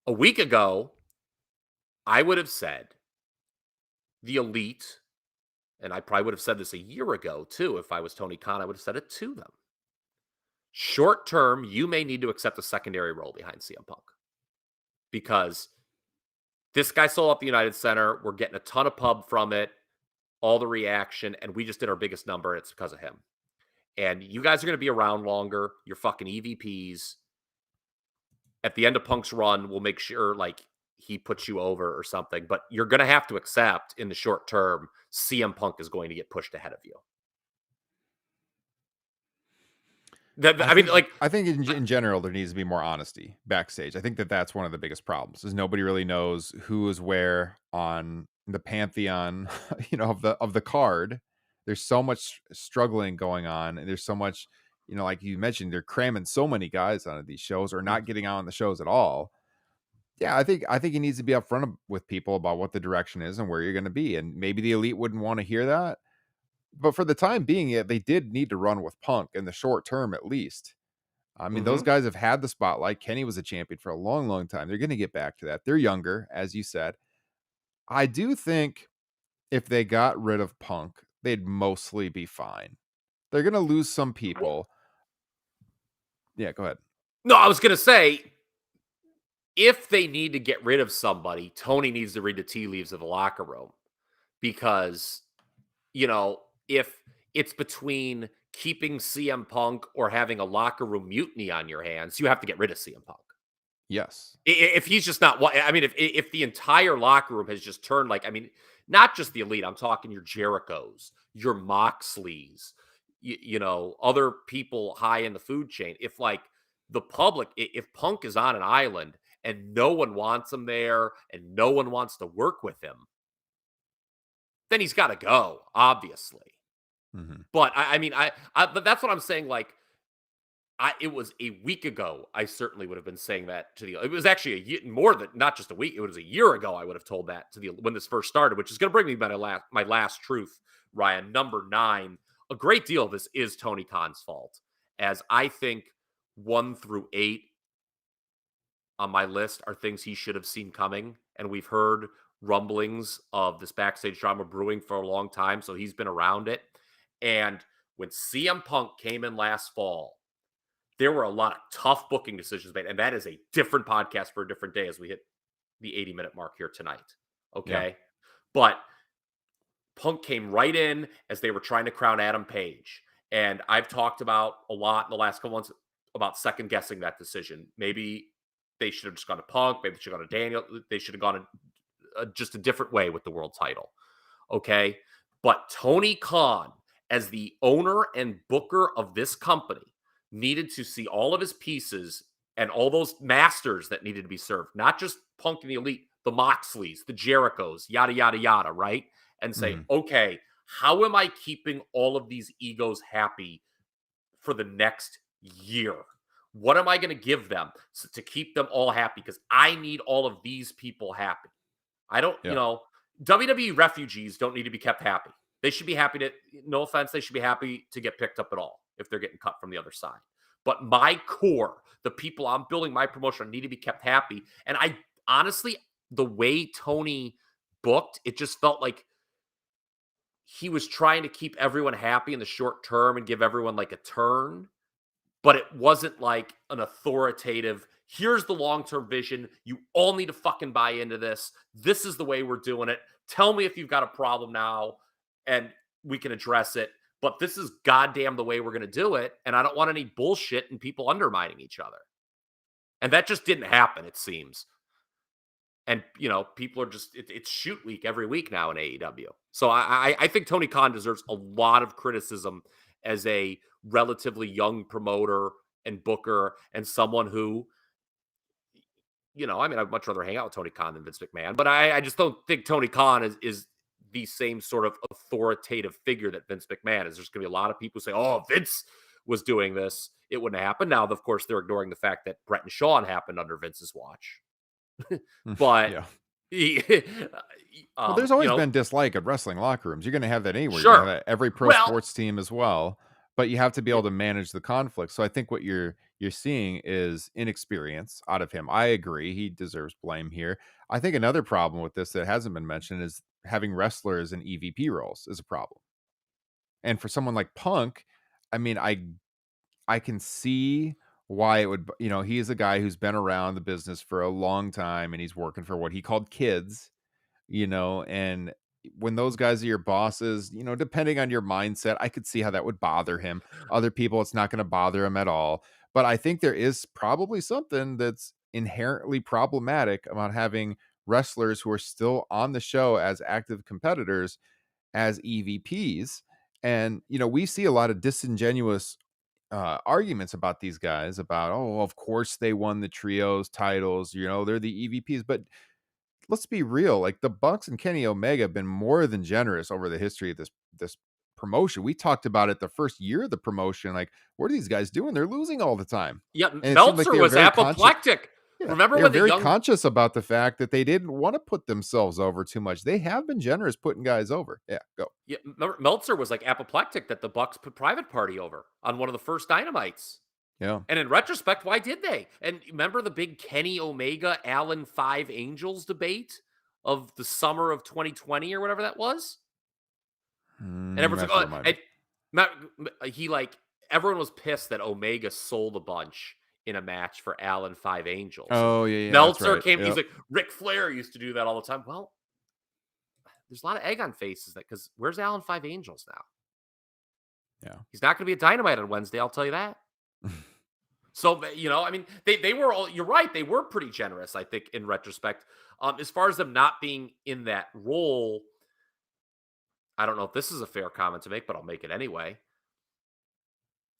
a week ago, I would have said the Elite, and I probably would have said this a year ago too. If I was Tony Khan, I would have said it to them. Short term, you may need to accept a secondary role behind CM Punk because this guy sold out the United Center. We're getting a ton of pub from it, all the reaction, and we just did our biggest number. And it's because of him. And you guys are going to be around longer. You're fucking EVPs. At the end of Punk's run, we'll make sure, like, he puts you over or something. But you're going to have to accept in the short term, CM Punk is going to get pushed ahead of you. I think in general, there needs to be more honesty backstage. I think that's one of the biggest problems is nobody really knows who is where on the pantheon, of the card. There's so much struggling going on, and there's so much, like you mentioned, they're cramming so many guys onto these shows or not getting out on the shows at all. Yeah, I think he needs to be upfront with people about what the direction is and where you're going to be. And maybe the Elite wouldn't want to hear that. But for the time being, they did need to run with Punk in the short term, at least. I mean, those guys have had the spotlight. Kenny was a champion for a long, long time. They're going to get back to that. They're younger, as you said. I do think if they got rid of Punk, they'd mostly be fine. They're going to lose some people. Yeah, go ahead. No, I was going to say, if they need to get rid of somebody, Tony needs to read the tea leaves of the locker room because, if it's between keeping CM Punk or having a locker room mutiny on your hands, you have to get rid of CM Punk. Yes. If he's just not, I mean, if the entire locker room has just turned like, I mean, not just the elite, I'm talking your Jerichos, your Moxleys, you know, other people high in the food chain. If like the public, if Punk is on an island and no one wants him there and no one wants to work with him, then he's got to go, obviously. Mhm. But I mean, but that's what I'm saying. Like, it was a week ago. I certainly would have been saying that to the. It was actually a year, more than not just a week. It was a year ago. I would have told that to the when this first started, which is going to bring me my last truth, Ryan. Number 9. A great deal of this is Tony Khan's fault, as I think 1 through 8 on my list are things he should have seen coming, and we've heard rumblings of this backstage drama brewing for a long time, so he's been around it. And when CM Punk came in last fall, there were a lot of tough booking decisions made, and that is a different podcast for a different day as we hit the 80-minute mark here tonight. Okay. Yeah. But Punk came right in as they were trying to crown Adam Page. And I've talked about a lot in the last couple months about second guessing that decision. Maybe they should have just gone to Punk. Maybe they should have gone to Daniel. They should have gone just a different way with the world title. Okay. But Tony Khan, as the owner and booker of this company, needed to see all of his pieces and all those masters that needed to be served, not just Punk and the Elite, the Moxleys, the Jerichos, yada, yada, yada, right? And say, okay, how am I keeping all of these egos happy for the next year? What am I going to give them to keep them all happy? Because I need all of these people happy. I don't, you know, WWE refugees don't need to be kept happy. They should be happy to, no offense, they should be happy to get picked up at all if they're getting cut from the other side. But my core, the people I'm building my promotion need to be kept happy. And I honestly, the way Tony booked, it just felt like he was trying to keep everyone happy in the short term and give everyone like a turn. But it wasn't like an authoritative, here's the long-term vision. You all need to fucking buy into this. This is the way we're doing it. Tell me if you've got a problem now and we can address it. But this is goddamn the way we're going to do it. And I don't want any bullshit and people undermining each other. And that just didn't happen, it seems. And, you know, people are just, it's shoot week every week now in AEW. So I think Tony Khan deserves a lot of criticism as a relatively young promoter and booker and someone who, you know, I mean, I'd much rather hang out with Tony Khan than Vince McMahon, but I just don't think Tony Khan is the same sort of authoritative figure that Vince McMahon is. There's going to be a lot of people who say, oh, Vince was doing this, it wouldn't happen. Now, of course, they're ignoring the fact that Brett and Shawn happened under Vince's watch. But well, there's always been dislike of wrestling locker rooms. You're going to have that anywhere. Sure. You're gonna have every pro sports team as well, but you have to be able to manage the conflict. So I think what you're seeing is inexperience out of him. I agree. He deserves blame here. I think another problem with this that hasn't been mentioned is having wrestlers in EVP roles is a problem. And for someone like Punk, I mean, I can see why it would, you know, he is a guy who's been around the business for a long time and he's working for what he called kids, you know, and when those guys are your bosses, you know, depending on your mindset, I could see how that would bother him. Other people, it's not going to bother him at all. But I think there is probably something that's inherently problematic about having wrestlers who are still on the show as active competitors as EVPs. And, you know, we see a lot of disingenuous arguments about these guys about, oh, of course they won the trios titles, you know, they're the EVPs. But let's be real, like the Bucks and Kenny Omega have been more than generous over the history of this promotion. We talked about it the first year of the promotion, like, what are these guys doing? They're losing all the time. Yeah, And Meltzer was apoplectic. Remember they when were very conscious about the fact that they didn't want to put themselves over too much. They have been generous putting guys over. Yeah, go. Yeah, Meltzer was like apoplectic that the Bucks put Private Party over on one of the first Dynamites. Yeah. And in retrospect, why did they? And remember the big Kenny Omega, Allen 5 Angels debate of the summer of 2020 or whatever that was? And everyone's like, oh, everyone was pissed that Omega sold a bunch in a match for Allen 5 Angels. Oh, yeah. Meltzer came, he's like, Ric Flair used to do that all the time. Well, there's a lot of egg on faces because where's Allen 5 Angels now? Yeah. He's not going to be a Dynamite on Wednesday, I'll tell you that. So, I mean, they were all, you're right, they were pretty generous, I think, in retrospect. As far as them not being in that role, I don't know if this is a fair comment to make, but I'll make it anyway.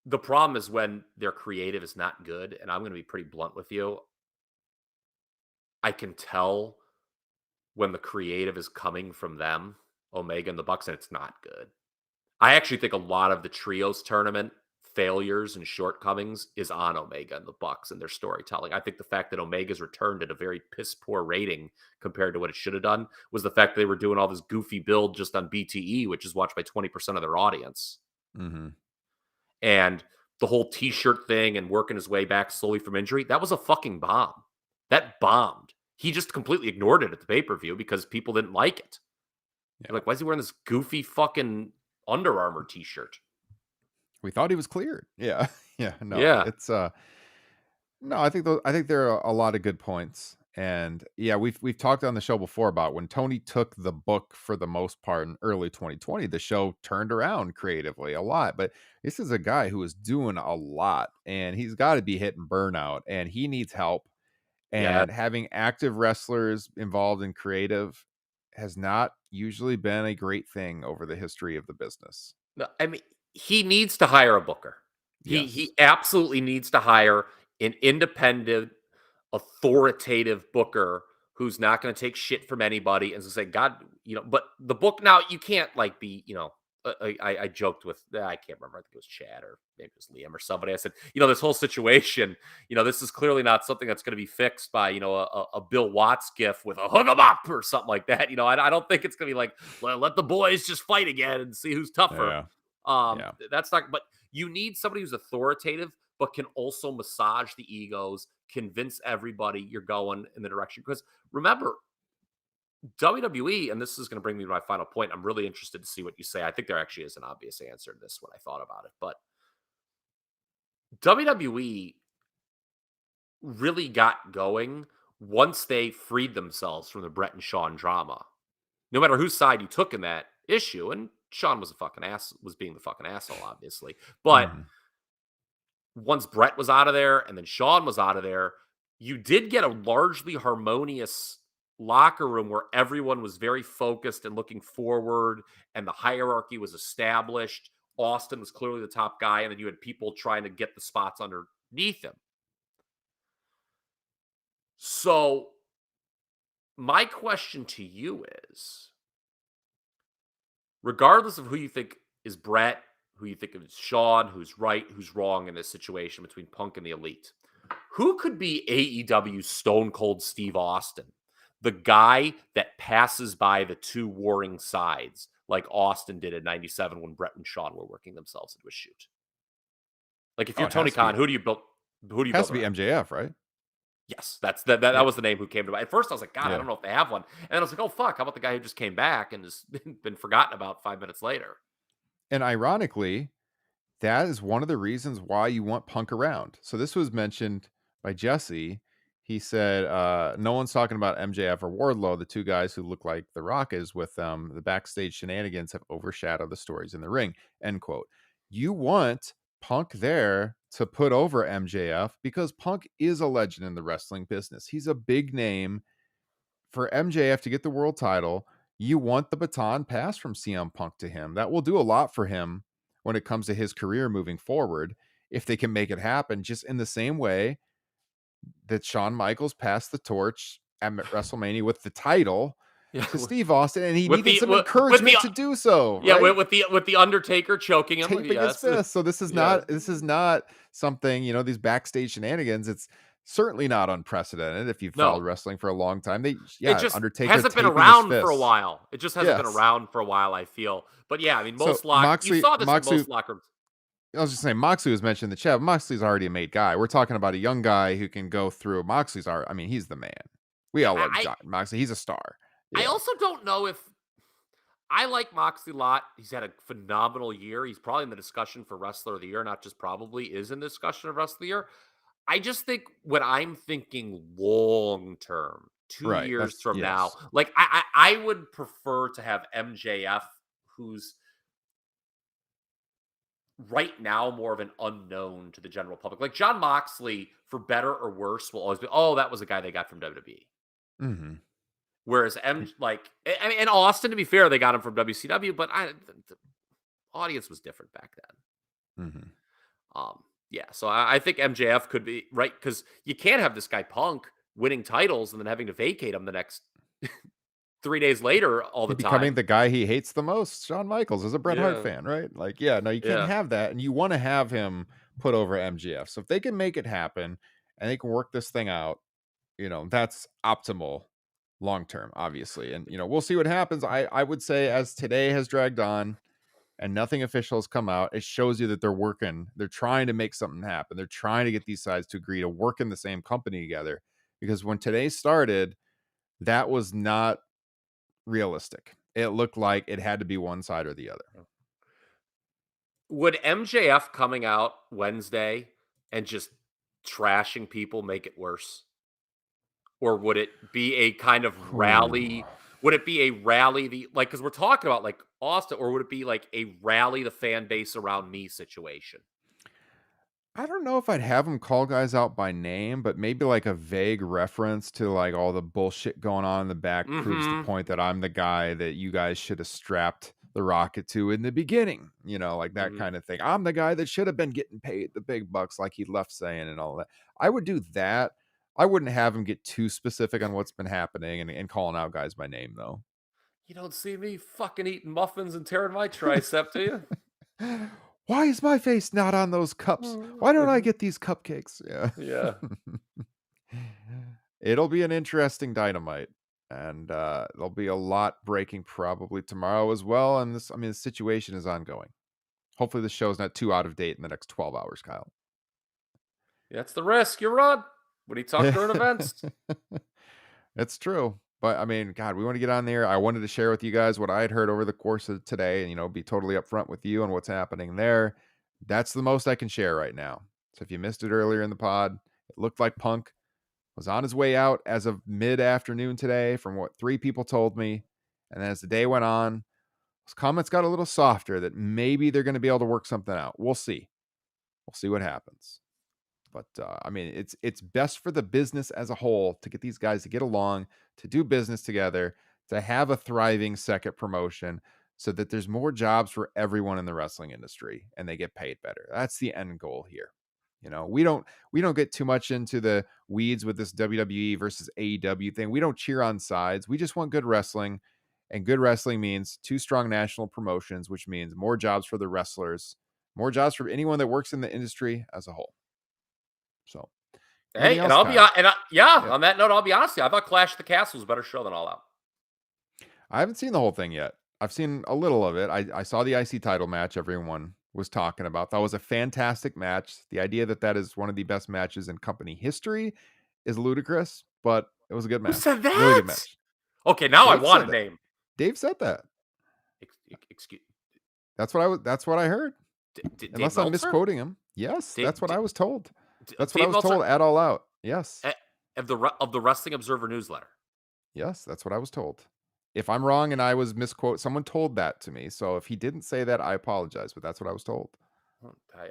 The problem is when their creative is not good, and I'm going to be pretty blunt with you. I can tell when the creative is coming from them, Omega and the Bucks, and it's not good. I actually think a lot of the trios tournament failures and shortcomings is on Omega and the Bucks and their storytelling. I think the fact that Omega's returned at a very piss poor rating compared to what it should have done was the fact that they were doing all this goofy build just on BTE, which is watched by 20% of their audience. Mm-hmm. And the whole t-shirt thing and working his way back slowly from injury, that was a fucking bomb. That bombed. He just completely ignored it at the pay-per-view because people didn't like it. Yeah. Like, why is he wearing this goofy fucking Under Armour t-shirt? We thought he was cleared. Yeah. Yeah. No, Yeah. it's no, I think there are a lot of good points. And yeah, we've talked on the show before about when Tony took the book for the most part in early 2020, the show turned around creatively a lot. But this is a guy who is doing a lot and he's got to be hitting burnout and he needs help. Yeah. And having active wrestlers involved in creative has not usually been a great thing over the history of the business. No, I mean, he needs to hire a booker. Yes. He absolutely needs to hire an independent, authoritative booker who's not going to take shit from anybody and say, God, but the book now, you can't like be, I joked with, I can't remember, I think it was Chad or maybe it was Liam or somebody. I said, this whole situation, this is clearly not something that's going to be fixed by, a Bill Watts gif with a hook 'em up or something like that. I don't think it's going to be like, let the boys just fight again and see who's tougher. Yeah. That's not, but you need somebody who's authoritative, but can also massage the egos, convince everybody you're going in the direction. Because remember, WWE, and this is going to bring me to my final point. I'm really interested to see what you say. I think there actually is an obvious answer to this when I thought about it. But WWE really got going once they freed themselves from the Brett and Shawn drama. No matter whose side you took in that issue, and Shawn was being the fucking asshole, obviously. But once Brett was out of there and then Shawn was out of there, you did get a largely harmonious locker room where everyone was very focused and looking forward and the hierarchy was established. Austin was clearly the top guy, and then you had people trying to get the spots underneath him. So my question to you is, regardless of who you think is Brett, who you think is Shawn, who's right, who's wrong in this situation between Punk and the Elite, who could be AEW's Stone Cold Steve Austin? The guy that passes by the two warring sides, like Austin did in '97 when Brett and Shawn were working themselves into a shoot. Like if you're Tony Khan, who do you build? Who do you build? Has to be MJF, right? Yes, that was the name who came to mind. At first, I was like, God, I don't know if they have one. And then I was like, oh fuck, how about the guy who just came back and has been forgotten about 5 minutes later? And ironically, that is one of the reasons why you want Punk around. So this was mentioned by Jesse. He said, no one's talking about MJF or Wardlow, the two guys who look like The Rock is with them. The backstage shenanigans have overshadowed the stories in the ring, end quote. You want Punk there to put over MJF because Punk is a legend in the wrestling business. He's a big name. For MJF to get the world title, you want the baton passed from CM Punk to him. That will do a lot for him when it comes to his career moving forward, if they can make it happen, just in the same way that Shawn Michaels passed the torch at WrestleMania with the title to Steve Austin, and he needed some encouragement to do so. Yeah, right? with the Undertaker choking him, taping his fist. So this is not something, these backstage shenanigans. It's certainly not unprecedented. If you've followed wrestling for a long time, Undertaker hasn't been around for a while. It just hasn't been around for a while, I feel. But yeah, I mean, you saw this in most locker rooms. I was just saying, Moxley was mentioned in the chat. Moxley's already a made guy. We're talking about a young guy who can go through. He's the man. We all love John Moxley. He's a star. Yeah. I also don't know if I like Moxley a lot. He's had a phenomenal year. He's probably in the discussion for Wrestler of the Year, not just probably is in the discussion of Wrestler of the Year. I just think when I'm thinking long term, 2 years from now, like I would prefer to have MJF, who's right now more of an unknown to the general public. Like John Moxley, for better or worse, will always be, oh, that was a guy they got from WWE. Mm-hmm. Whereas I mean, and Austin, to be fair, they got him from WCW, but the audience was different back then. Mm-hmm. Yeah, so I think MJF could be right, because you can't have this guy Punk winning titles and then having to vacate him the next 3 days later all the Becoming time. the guy he hates the most, Shawn Michaels, is a Bret Hart Yeah, fan, right? Like, yeah, no, you can't yeah. have that, and you want to have him put over MGF. So if they can make it happen and they can work this thing out, that's optimal long term, obviously. And we'll see what happens. I would say as today has dragged on and nothing official has come out, it shows you that they're working. They're trying to make something happen. They're trying to get these sides to agree to work in the same company together. Because when today started, that was not realistic. It looked like it had to be one side or the other. Would MJF coming out Wednesday and just trashing people make it worse? Or would it be a kind of rally? Ooh. Would it be a rally because we're talking about like Austin, or would it be like a rally the fan base around me situation? I don't know if I'd have him call guys out by name, but maybe like a vague reference to like all the bullshit going on in the back proves the Mm-hmm. point that I'm the guy that you guys should have strapped the rocket to in the beginning, like that Mm-hmm. kind of thing. I'm the guy that should have been getting paid the big bucks, like he left saying and all that. I would do that. I wouldn't have him get too specific on what's been happening and calling out guys by name, though. You don't see me fucking eating muffins and tearing my tricep, do you? Why is my face not on those cups? Why don't I get these cupcakes? Yeah. Yeah. It'll be an interesting Dynamite. And there'll be a lot breaking probably tomorrow as well. And the situation is ongoing. Hopefully the show's not too out of date in the next 12 hours, Kyle. That's the risk you run when you talk during events. It's true. But God, we want to get on there. I wanted to share with you guys what I had heard over the course of today and, be totally upfront with you on what's happening there. That's the most I can share right now. So if you missed it earlier in the pod, it looked like Punk was on his way out as of mid-afternoon today, from what 3 people told me. And then as the day went on, those comments got a little softer that maybe they're going to be able to work something out. We'll see. We'll see what happens. But it's best for the business as a whole to get these guys to get along, to do business together, to have a thriving second promotion, so that there's more jobs for everyone in the wrestling industry and they get paid better. That's the end goal here. We don't get too much into the weeds with this WWE versus AEW thing. We don't cheer on sides. We just want good wrestling, and good wrestling means 2 strong national promotions, which means more jobs for the wrestlers, more jobs for anyone that works in the industry as a whole. So, Hey, and else, I'll be Kyle? yeah. On that note, I'll be honest with you. I thought Clash of the Castle was a better show than All Out. I haven't seen the whole thing yet. I've seen a little of it. I saw the IC title match everyone was talking about. That was a fantastic match. The idea that is one of the best matches in company history is ludicrous, but it was a good match. Who said that? Really good match. Okay, now I Dave want said a that. name. Dave said that. Excuse. That's what I heard. Unless I'm Meltzer? misquoting him. Yes, that's what I was told. That's what Dave I was told Meltzer? at All Out. Yes. Of the Wrestling Observer newsletter. Yes, that's what I was told. If I'm wrong and I was misquote, someone told that to me. So if he didn't say that, I apologize, but that's what I was told.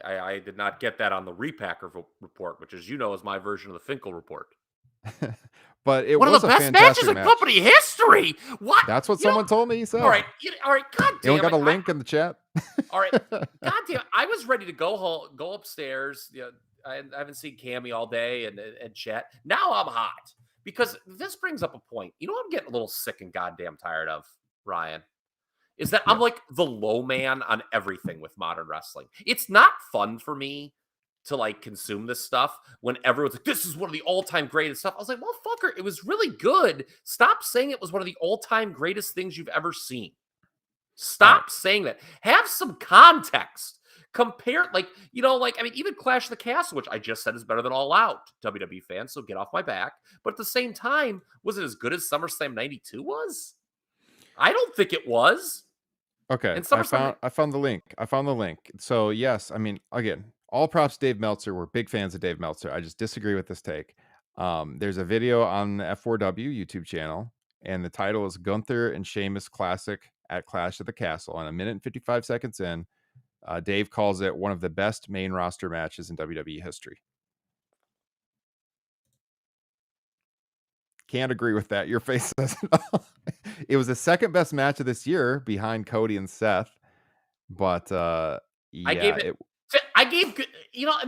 I did not get that on the Repacker report, which, as you know, is my version of the Finkel report. But it one was of the a best matches fantastic in match. company history. What? That's what someone told me. He said. All right, God damn Anyone got it. a link in the chat? All right, God damn. I was ready to go home, go upstairs. I haven't seen Cammy all day and chat. Now I'm hot because this brings up a point. You know what I'm getting a little sick and goddamn tired of, Ryan? Is that I'm like the low man on everything with modern wrestling. It's not fun for me to like consume this stuff when everyone's like, this is one of the all-time greatest stuff. I was like, well, fucker, it was really good. Stop saying it was one of the all-time greatest things you've ever seen. Stop saying that. Have some context. Compare, even Clash of the Castle, which I just said is better than All Out, WWE fans, so get off my back. But at the same time, was it as good as SummerSlam 92 was? I don't think it was. Okay, And I found the link. So yes, again, all props to Dave Meltzer. We're big fans of Dave Meltzer. I just disagree with this take. There's a video on the F4W YouTube channel, and the title is Gunther and Sheamus Classic at Clash of the Castle. And a minute and 55 seconds in, Dave calls it one of the best main roster matches in WWE history. Can't agree with that. Your face says it all. It was the second best match of this year behind Cody and Seth. But I yeah, gave it. I gave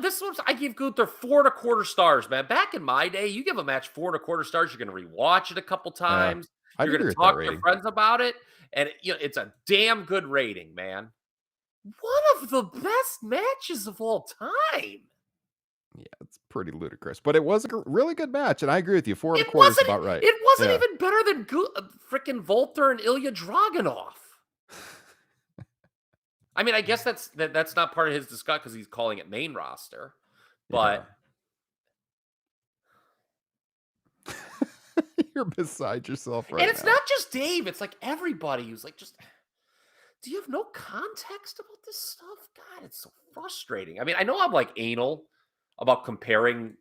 this was I gave Gunther 4.25 stars, man. Back in my day, you give a match 4.25 stars, you're going to rewatch it a couple times. I'd You're going agree to with that talk to your rating. friends about it, and it's a damn good rating, man. One of the best matches of all time. Yeah, it's pretty ludicrous, but it was a really good match, and I agree with you. 4.25 is It about right. It wasn't Yeah. even better than freaking Volter and Ilya Dragunov. I mean, I guess that's not part of his discussion because he's calling it main roster, but You're beside yourself right and it's now. not just Dave; it's like everybody who's like, just do you have no context about this stuff? God, it's so frustrating. I mean, I know I'm like anal about comparing,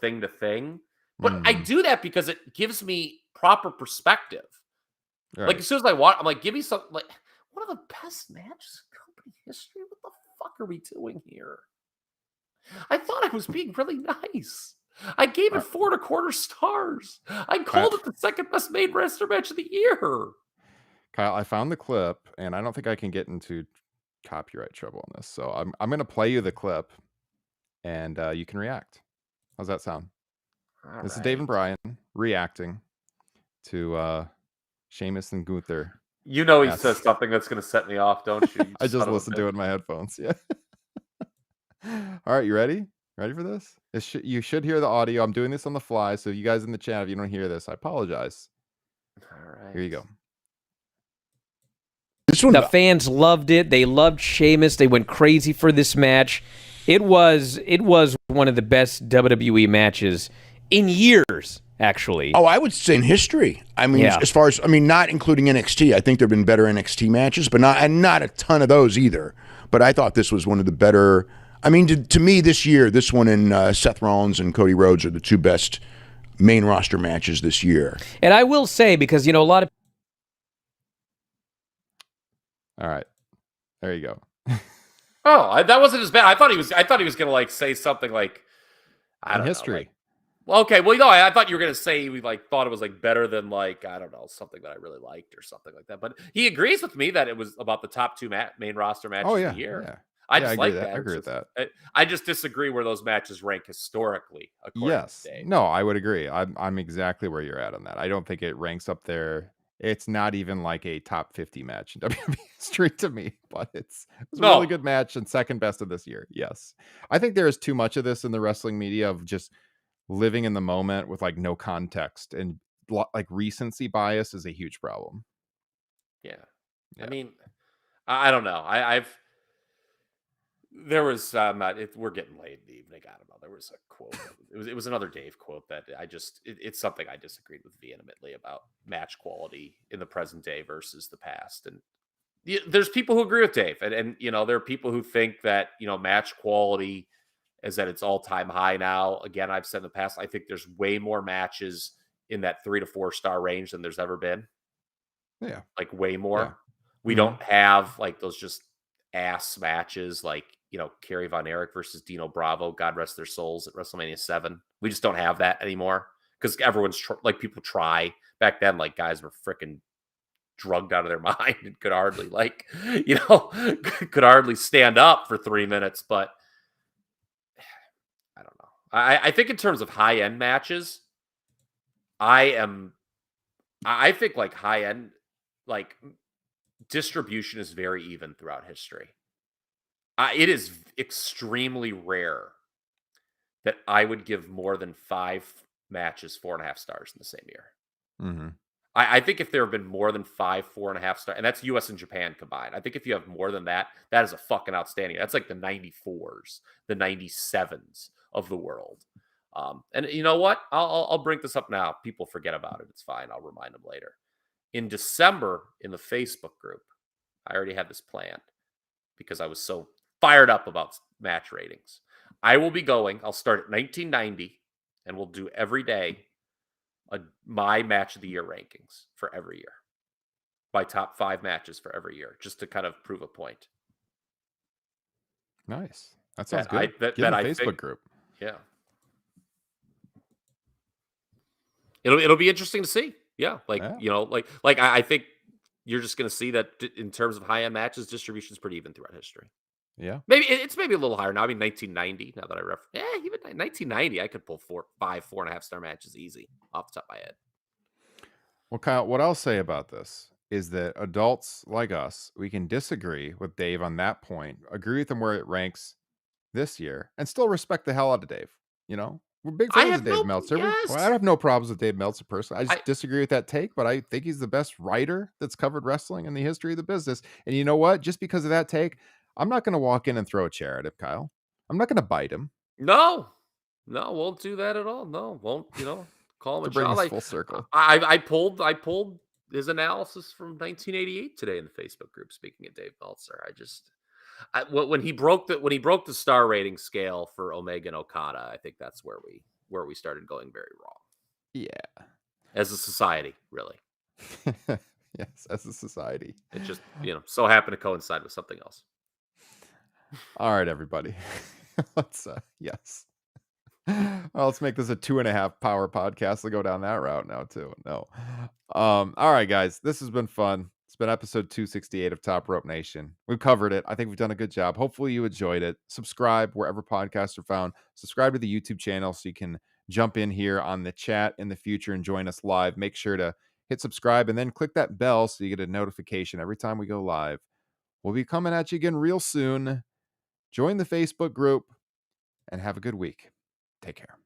thing to thing, but I do that because it gives me proper perspective. Right. Like as soon as I watch, I'm like, give me something like one of the best matches in company history. What the fuck are we doing here? I thought I was being really nice. I gave it 4.25 stars. I called it the second best main roster match of the year. Kyle, I found the clip, and I don't think I can get into copyright trouble on this. So I'm going to play you the clip, and you can react. How's that sound? This is Dave and Brian reacting to Sheamus and Gunther. You know he says something that's going to set me off, don't you? I just listened to it in my headphones. Yeah. All right, you ready? Ready for this? You should hear the audio. I'm doing this on the fly, so you guys in the chat, if you don't hear this, I apologize. All right. Here you go. The fans loved it. They loved Sheamus. They went crazy for this match. It was one of the best WWE matches in years, actually. Oh, I would say in history. I mean, as far as not including NXT, I think there've been better NXT matches, but not a ton of those either. But I thought this was one of the better. I mean, to me this year, this one and Seth Rollins and Cody Rhodes are the two best main roster matches this year. And I will say, because a lot of All right, there you go. Oh, that wasn't as bad. I thought he was going to like say something like, I don't know. History. Well, okay. Well, I thought you were going to say we thought it was like better than like, I don't know, something that I really liked or something like that. But he agrees with me that it was about the top two main roster matches of the year. Yeah. I just like that. I agree with that. I just disagree where those matches rank historically. Yes. To Dave. No, I would agree. I'm exactly where you're at on that. I don't think it ranks up there. It's not even like a top 50 match in WWE history to me, but it was a really good match and second best of this year. Yes. I think there is too much of this in the wrestling media of just living in the moment with like no context, and like recency bias is a huge problem. Yeah. I mean, I don't know. There was we're getting late in the evening. I don't know. There was a quote. It was another Dave quote that it's something I disagreed with vehemently about match quality in the present day versus the past. And there's people who agree with Dave, and there are people who think that match quality is at its all-time high now. Again, I've said in the past, I think there's way more matches in that 3 to 4 star range than there's ever been. Yeah, like way more. Yeah. We don't have like those just ass matches like Kerry Von Erich versus Dino Bravo, God rest their souls, at WrestleMania 7. We just don't have that anymore because everyone's like people try. Back then, like guys were freaking drugged out of their mind and could hardly could hardly stand up for 3 minutes. But I don't know. I think in terms of high end matches, I think like high end like distribution is very even throughout history. It is extremely rare that I would give more than 5 matches 4.5 stars in the same year. Mm-hmm. I think if there have been more than 5 4.5 stars, and that's US and Japan combined, I think if you have more than that, that is a fucking outstanding. That's like the 94s, the 97s of the world. And you know what? I'll bring this up now. People forget about it. It's fine. I'll remind them later. In December, in the Facebook group, I already had this planned because I was so fired up about match ratings. I'll start at 1990, and we'll do every day my match of the year rankings for every year. My top 5 matches for every year, just to kind of prove a point. Nice. That sounds that good. Get in the Facebook group. Yeah. It'll be interesting to see. Yeah, I think you're just going to see that in terms of high end matches, distribution is pretty even throughout history. Yeah. Maybe it's maybe a little higher now. I mean, 1990. Now that even 1990, I could pull 4.5 star matches easy off the top of my head. Well, Kyle, what I'll say about this is that adults like us, we can disagree with Dave on that point, agree with him where it ranks this year, and still respect the hell out of Dave. You know, we're big I fans have of Dave no Meltzer. yes. I have no problems with Dave Meltzer personally. I just I- disagree with that take, but I think he's the best writer that's covered wrestling in the history of the business. And you know what? Just because of that take, I'm not going to walk in and throw a chair at him, Kyle. I'm not going to bite him. No, won't do that at all. No, won't. Call him To a bring child. us full circle. I pulled his analysis from 1988 today in the Facebook group. Speaking of Dave Meltzer, when he broke the star rating scale for Omega and Okada, I think that's where we started going very wrong. Yeah. As a society, really. Yes, as a society. It just, so happened to coincide with something else. All right, everybody. Let's yes. Let's make this a 2.5 power podcast. We'll go down that route now too. No. All right, guys. This has been fun. It's been episode 268 of Top Rope Nation. We've covered it. I think we've done a good job. Hopefully you enjoyed it. Subscribe wherever podcasts are found. Subscribe to the YouTube channel so you can jump in here on the chat in the future and join us live. Make sure to hit subscribe and then click that bell so you get a notification every time we go live. We'll be coming at you again real soon. Join the Facebook group and have a good week. Take care.